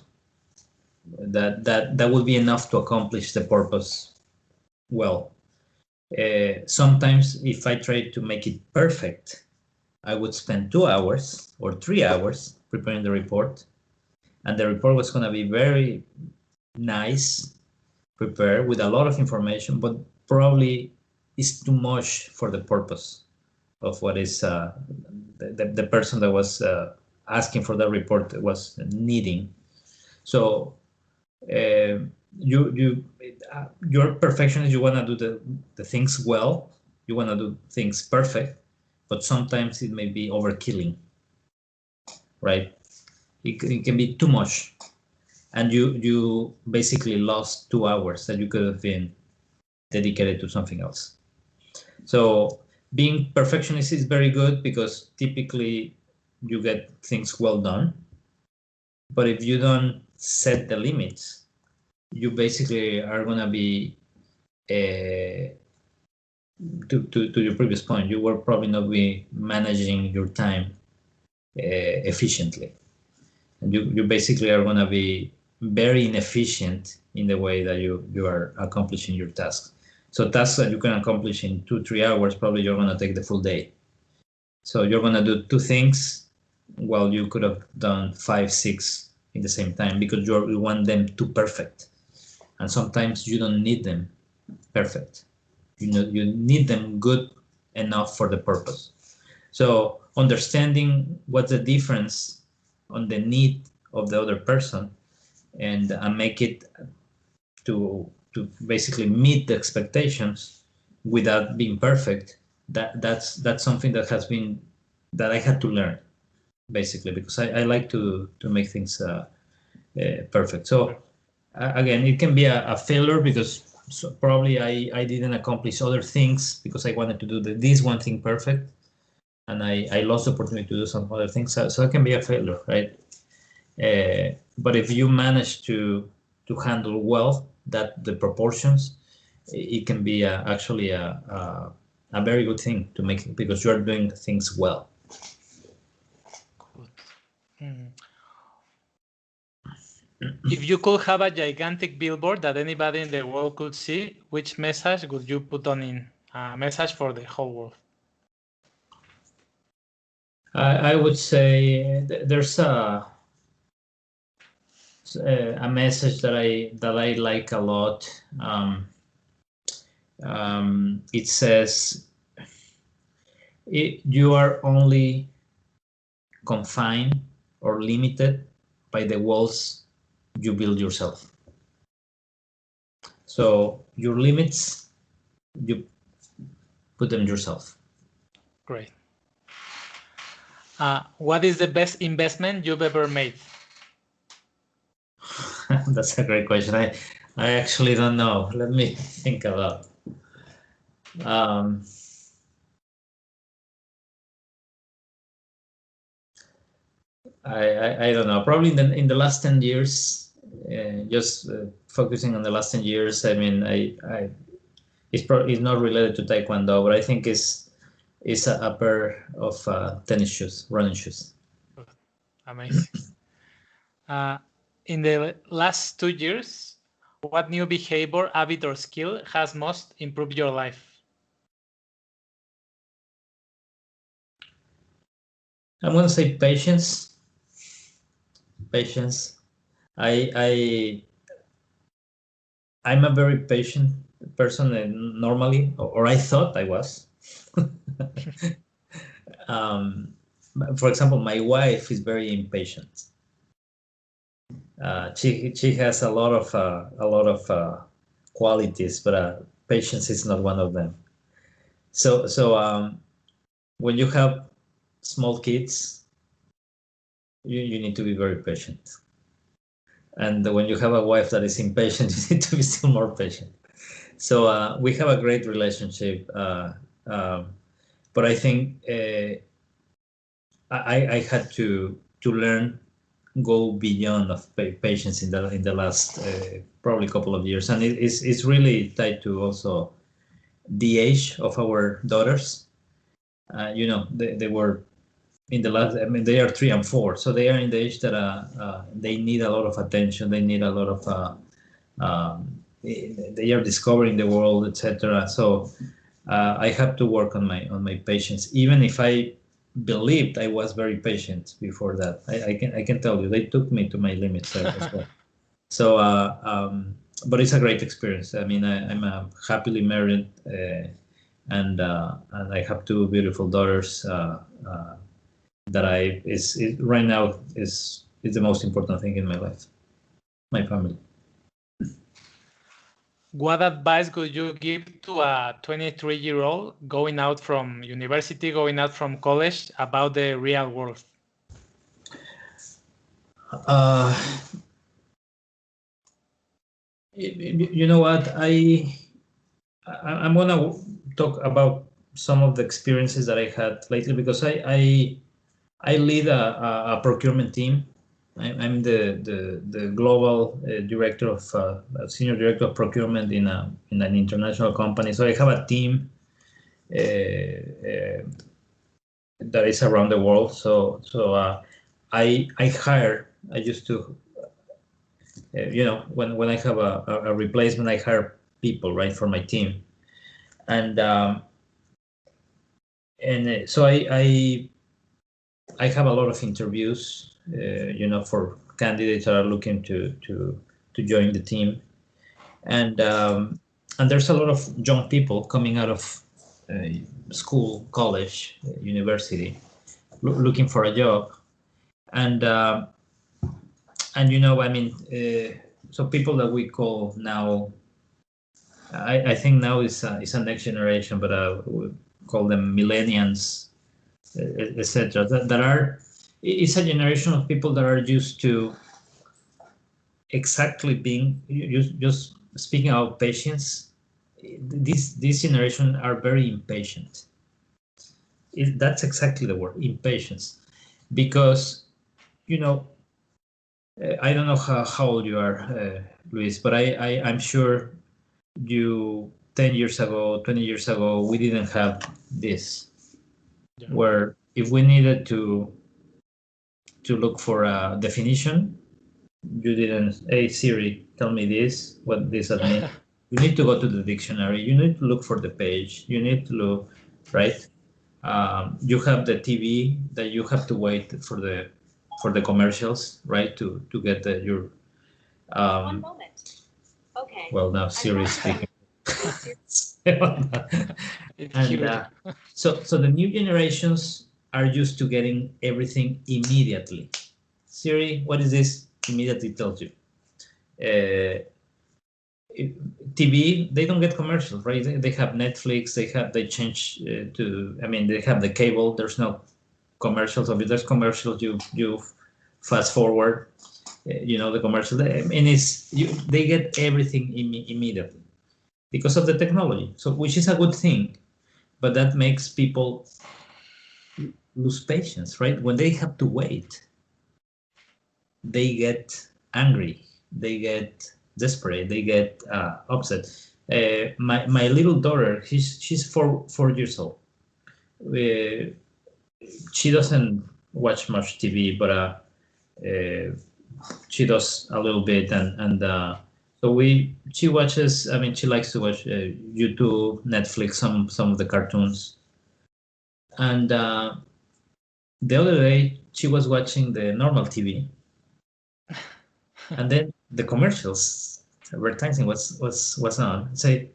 that would be enough to accomplish the purpose well. Sometimes if I try to make it perfect, I would spend 2 hours or 3 hours preparing the report, and the report was going to be very nice, prepared with a lot of information, but probably is too much for the purpose of what is the person that was asking for that report was needing. So you're perfectionist. You want to do the things well. You want to do things perfect, but sometimes it may be overkilling, right? It can be too much, and you basically lost 2 hours that you could have been dedicated to something else. So being perfectionist is very good because typically you get things well done. But if you don't set the limits, you basically are going to be, to your previous point, you will probably not be managing your time efficiently. And you basically are going to be very inefficient in the way that you are accomplishing your tasks. So tasks that you can accomplish in 2-3 hours, probably you're going to take the full day. So you're going to do 2 things while you could have done 5-6 in the same time because you want them to perfect. And sometimes you don't need them perfect. You need them good enough for the purpose. So understanding what's the difference on the need of the other person and make it to basically meet the expectations without being perfect, that's something that I had to learn, basically, because I like to make things perfect. So again, it can be a failure because probably I didn't accomplish other things because I wanted to do this one thing perfect, and I lost the opportunity to do some other things. So it can be a failure, right? But if you manage to handle well the proportions, it can be actually a very good thing to make because you're doing things well. If you could have a gigantic billboard that anybody in the world could see, which message would you put on in? A message for the whole world. I would say there's a message that I like a lot. It says, you are only confined or limited by the walls you build yourself. So your limits, you put them yourself. Great. What is the best investment you've ever made? That's a great question. I actually don't know. Let me think about. I don't know. Probably in the last 10 years, just focusing on the last 10 years. I mean, it's not related to Taekwondo, but I think it's a pair of tennis shoes, running shoes. Amazing. In the last 2 years, what new behavior, habit, or skill has most improved your life? I'm going to say patience. Patience. I'm a very patient person normally, or I thought I was. For example, my wife is very impatient. She has a lot of qualities, but patience is not one of them. So when you have small kids, you need to be very patient. And when you have a wife that is impatient, you need to be still more patient. So we have a great relationship, but I think I had to learn go beyond of patience in the last probably couple of years, and it's really tied to also the age of our daughters. They were in the last. I mean, they are 3 and 4, so they are in the age that they need a lot of attention. They need a lot of. They are discovering the world, etc. So I have to work on my patience, even if I believed I was very patient before that. I can tell you they took me to my limits as well. So but it's a great experience. I mean, I'm happily married, and I have two beautiful daughters that right now is the most important thing in my life, my family. What advice would you give to a 23-year-old going out from university, going out from college about the real world? You know what? I'm gonna talk about some of the experiences that I had lately, because I lead a procurement team. I'm the global director of senior director of procurement in an international company. So I have a team that is around the world. So I hire. I used to, when I have a replacement, I hire people, right, for my team, and so I have a lot of interviews, for candidates that are looking to join the team, and there's a lot of young people coming out of school, college, university, looking for a job, and I mean, so people that we call now, I think now is a next generation, but we call them millennials, etc. That are, it's a generation of people that are used to exactly being just speaking about patience. This generation are very impatient. That's exactly the word, impatience, because I don't know how old you are, Luis, but I'm sure you 10 years ago, 20 years ago, we didn't have this. Yeah. Where if we needed to look for a definition, you didn't, hey Siri, tell me this, what this means. You need to go to the dictionary. You need to look for the page. You need to look, right? You have the TV that you have to wait for the commercials, right? To get your. One moment. Okay. Well, now Siri is speaking. And so the new generations are used to getting everything immediately. Siri, what is this? Immediately tells you. TV, they don't get commercials, right? They have Netflix. They change to. I mean, they have the cable. There's no commercials. If there's commercials, you fast forward. The commercial. I mean, they get everything immediately because of the technology. So, which is a good thing, but that makes people lose patience, right? When they have to wait, they get angry. They get desperate. They get upset. My little daughter, she's 4 years old. She doesn't watch much TV, but she does a little bit, and so she watches. I mean, she likes to watch YouTube, Netflix, some of the cartoons, and the other day she was watching the normal TV, and then the commercials advertising was on. Say,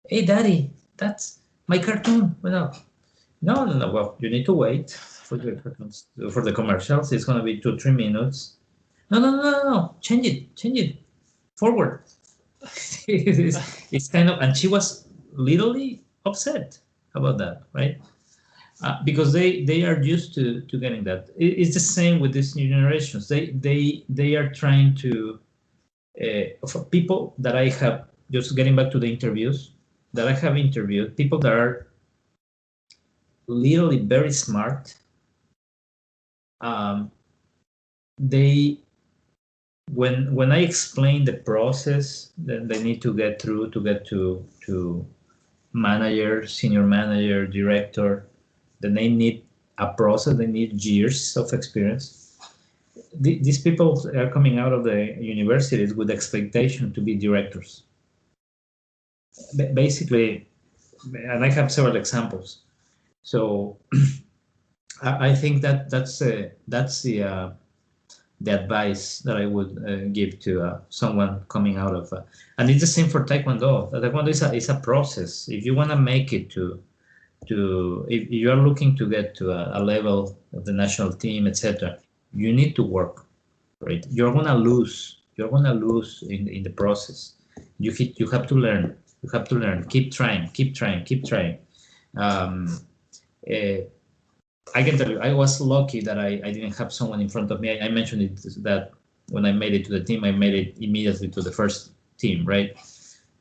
hey, Daddy, that's my cartoon. Well, no. Well, you need to wait for the cartoons, for the commercials. It's going to be 2-3 minutes. No, change it forward. It's kind of, and she was literally upset about that, right? Because they are used to getting that. It's the same with these new generations. They are trying to, for people that I have, just getting back to the interviews that I have interviewed, people that are literally very smart. They, when I explain the process that they need to get through to get to manager, senior manager, director, then they need a process. They need years of experience. These people are coming out of the universities with expectation to be directors. Basically, and I have several examples. So I think that's the advice that I would give to someone coming out of, and it's the same for Taekwondo. Taekwondo is a process. If you want to make it to if you are looking to get to a level of the national team, etc., you need to work, right? You're gonna lose. You're gonna lose in the process. You have to learn. You have to learn. Keep trying. Keep trying. Keep trying. I can tell you, I was lucky that I didn't have someone in front of me. I mentioned it that when I made it to the team, I made it immediately to the first team, right?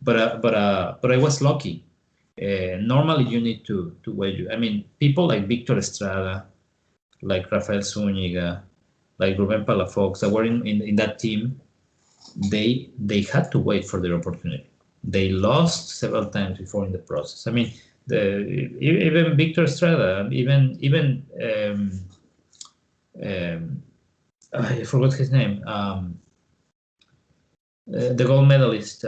But I was lucky. Normally, you need to wait. I mean, people like Victor Estrada, like Rafael Zúñiga, like Ruben Palafox that were in that team, they had to wait for their opportunity. They lost several times before in the process. I mean, even Victor Estrada, even I forgot his name. The gold medalist.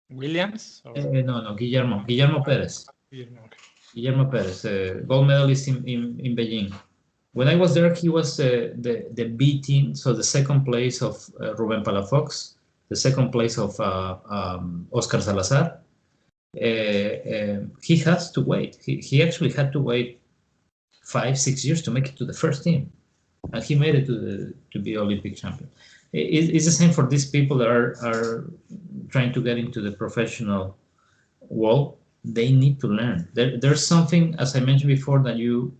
Williams? No, Guillermo Perez. Guillermo Perez, gold medalist in Beijing. When I was there, he was the B team, so the second place of Ruben Palafox, the second place of Oscar Salazar. He has to wait. He actually had to wait 5-6 years to make it to the first team, and he made it to be Olympic champion. It's the same for these people that are trying to get into the professional world. They need to learn. There's something, as I mentioned before, that you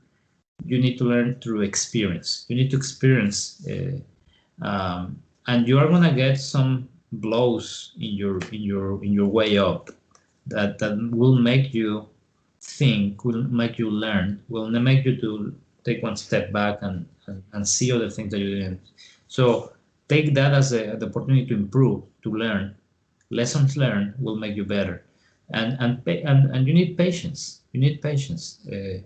need to learn through experience. You need to experience, and you are gonna get some blows in your way up that will make you think, will make you learn, will make you to take one step back and see other things that you didn't. So take that as the opportunity to improve, to learn. Lessons learned will make you better, and you need patience. You need patience to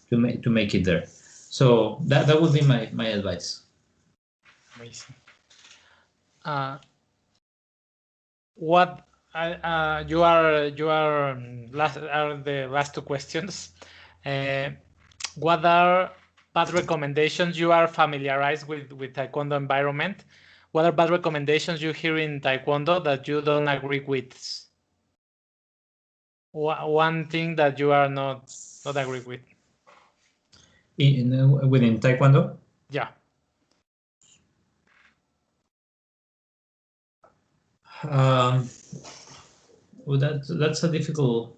make it there. So that would be my advice. Amazing. What you are last are the last two questions. What are bad recommendations? You are familiarized with Taekwondo environment. What are bad recommendations you hear in Taekwondo that you don't agree with? One thing that you are not agree with. Within Taekwondo? Yeah. Well, that's a difficult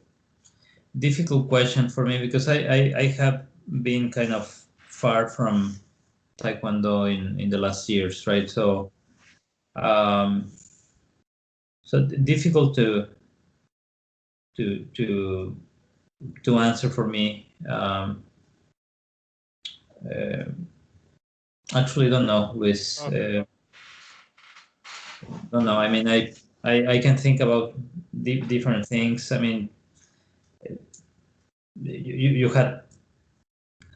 question for me, because I have been kind of far from Taekwondo in the last years, right? So difficult to answer for me. Actually, don't know, Luis. Okay. Don't know. I mean, I can think about different things. I mean, you had.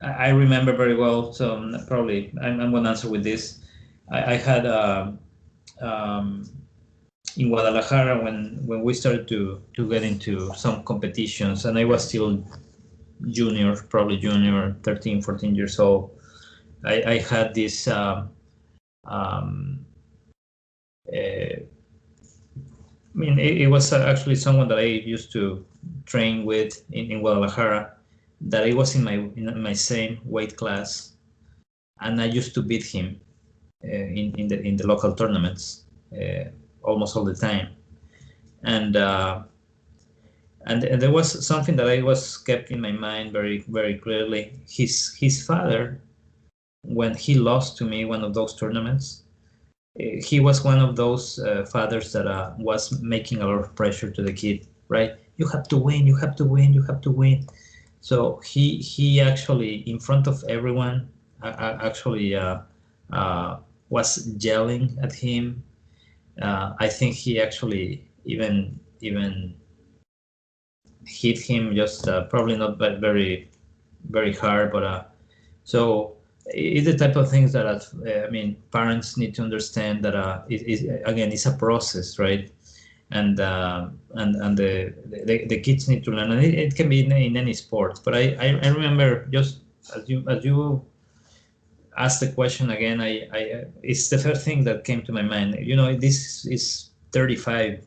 I remember very well. So probably I'm going to answer with this. I had in Guadalajara when we started to get into some competitions, and I was still junior, probably junior, 13, 14 years old. I had this. I mean, it was actually someone that I used to train with in Guadalajara, that I was in my same weight class, and I used to beat him in the local tournaments almost all the time. And there was something that I was kept in my mind very, very clearly. His father, when he lost to me one of those tournaments, he was one of those fathers that was making a lot of pressure to the kid, right? You have to win, you have to win, you have to win. So he actually, in front of everyone, actually was yelling at him. I think he actually even hit him, just probably not very hard, but so it's the type of things that I mean, parents need to understand that again, it's a process, right? And the kids need to learn, and it can be in any sport. But I remember, just as you asked the question again, it's the first thing that came to my mind. You know, this is 35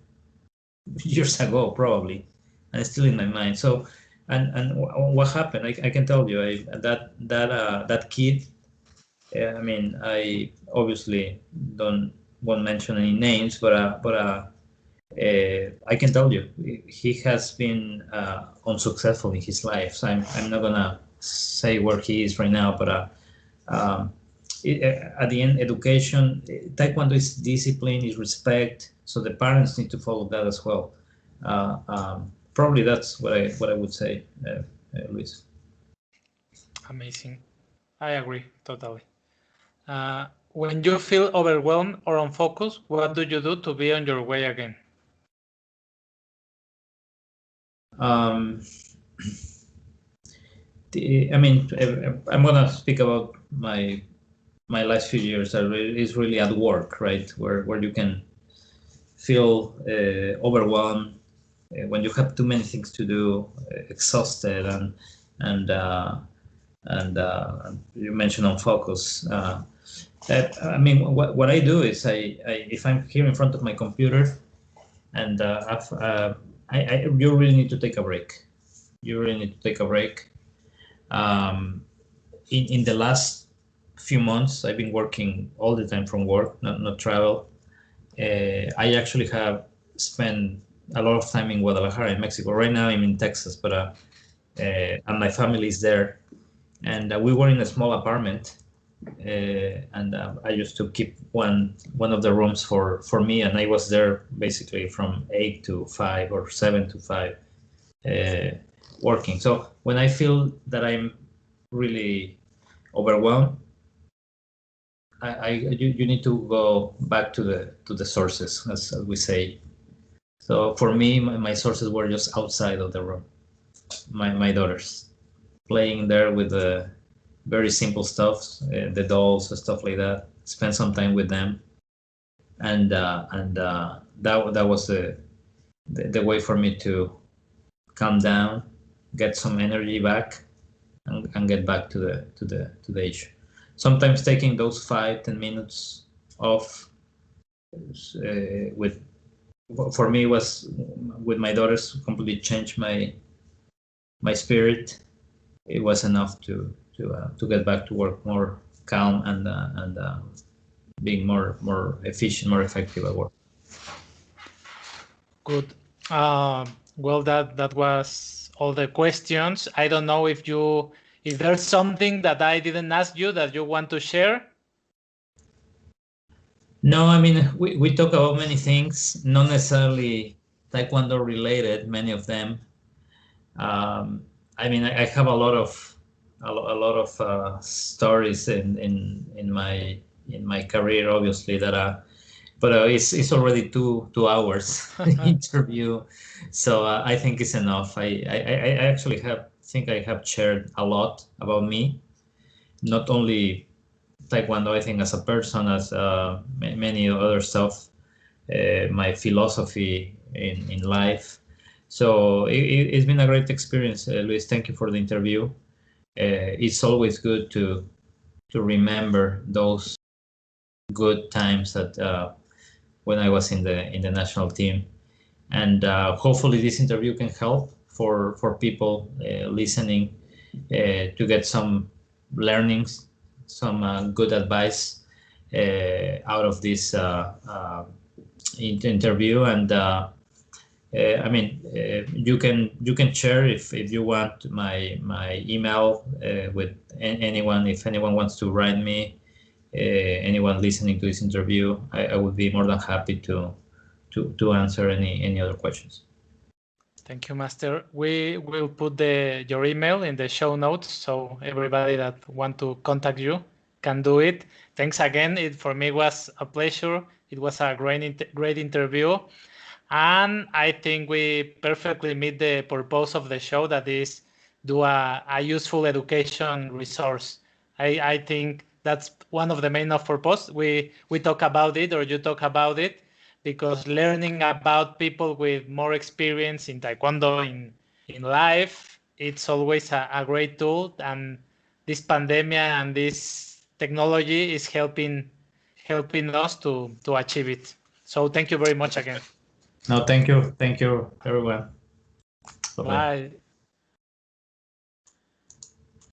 years ago probably, and it's still in my mind. So and what happened, I can tell you, that kid, I mean, I obviously won't mention any names, but I can tell you he has been unsuccessful in his life. So I'm not gonna say where he is right now, but at the end, education, Taekwondo is discipline, is respect. So the parents need to follow that as well. Probably that's what I would say, Luis. Amazing. I agree totally. When you feel overwhelmed or unfocused, what do you do to be on your way again? I mean, I'm gonna speak about my last few years. Is really at work, right? Where you can feel overwhelmed, when you have too many things to do, exhausted, and you mentioned on focus. I mean, what I do is if I'm here in front of my computer, and you really need to take a break. You really need to take a break. In the last few months, I've been working all the time from work, not travel. I actually have spent a lot of time in Guadalajara, in Mexico. Right now I'm in Texas, but and my family is there. And we were in a small apartment, and I used to keep one of the rooms for me, and I was there basically from 8 to 5 or 7 to 5 working. So when I feel that I'm really overwhelmed, you need to go back to the sources, as we say. So for me, my sources were just outside of the room. My daughters, playing there with the very simple stuff, the dolls and stuff like that. Spend some time with them, and that was the way for me to calm down, get some energy back, and get back to the issue. Sometimes taking those 5-10 minutes off for me was with my daughters completely changed my spirit. It was enough to get back to work more calm and being more efficient, more effective at work. Good. Well, that was all the questions. I don't know if there's something that I didn't ask you that you want to share. No, I mean, we talk about many things, not necessarily Taekwondo related, many of them. I mean, I have a lot of stories in my career, obviously, but it's already two hours interview, so I think it's enough. I actually think I have shared a lot about me, not only Taekwondo, I think as a person, as many other stuff, my philosophy in life. So it's been a great experience, Luis. Thank you for the interview. It's always good to remember those good times that when I was in the national team, and hopefully this interview can help for people listening to get some learnings, some good advice out of this interview. And I mean, you can share if you want my email with anyone. If anyone wants to write me, anyone listening to this interview, I would be more than happy to answer any other questions. Thank you, Master. We will put your email in the show notes, so everybody that want to contact you can do it. Thanks again. For me was a pleasure. It was a great interview. And I think we perfectly meet the purpose of the show, that is do a useful education resource. I think that's one of the main of purpose. We talk about it, or you talk about it, because learning about people with more experience in Taekwondo, in life, it's always a great tool. And this pandemic and this technology is helping us to achieve it. So thank you very much again. No, thank you, everyone. Bye-bye. Bye.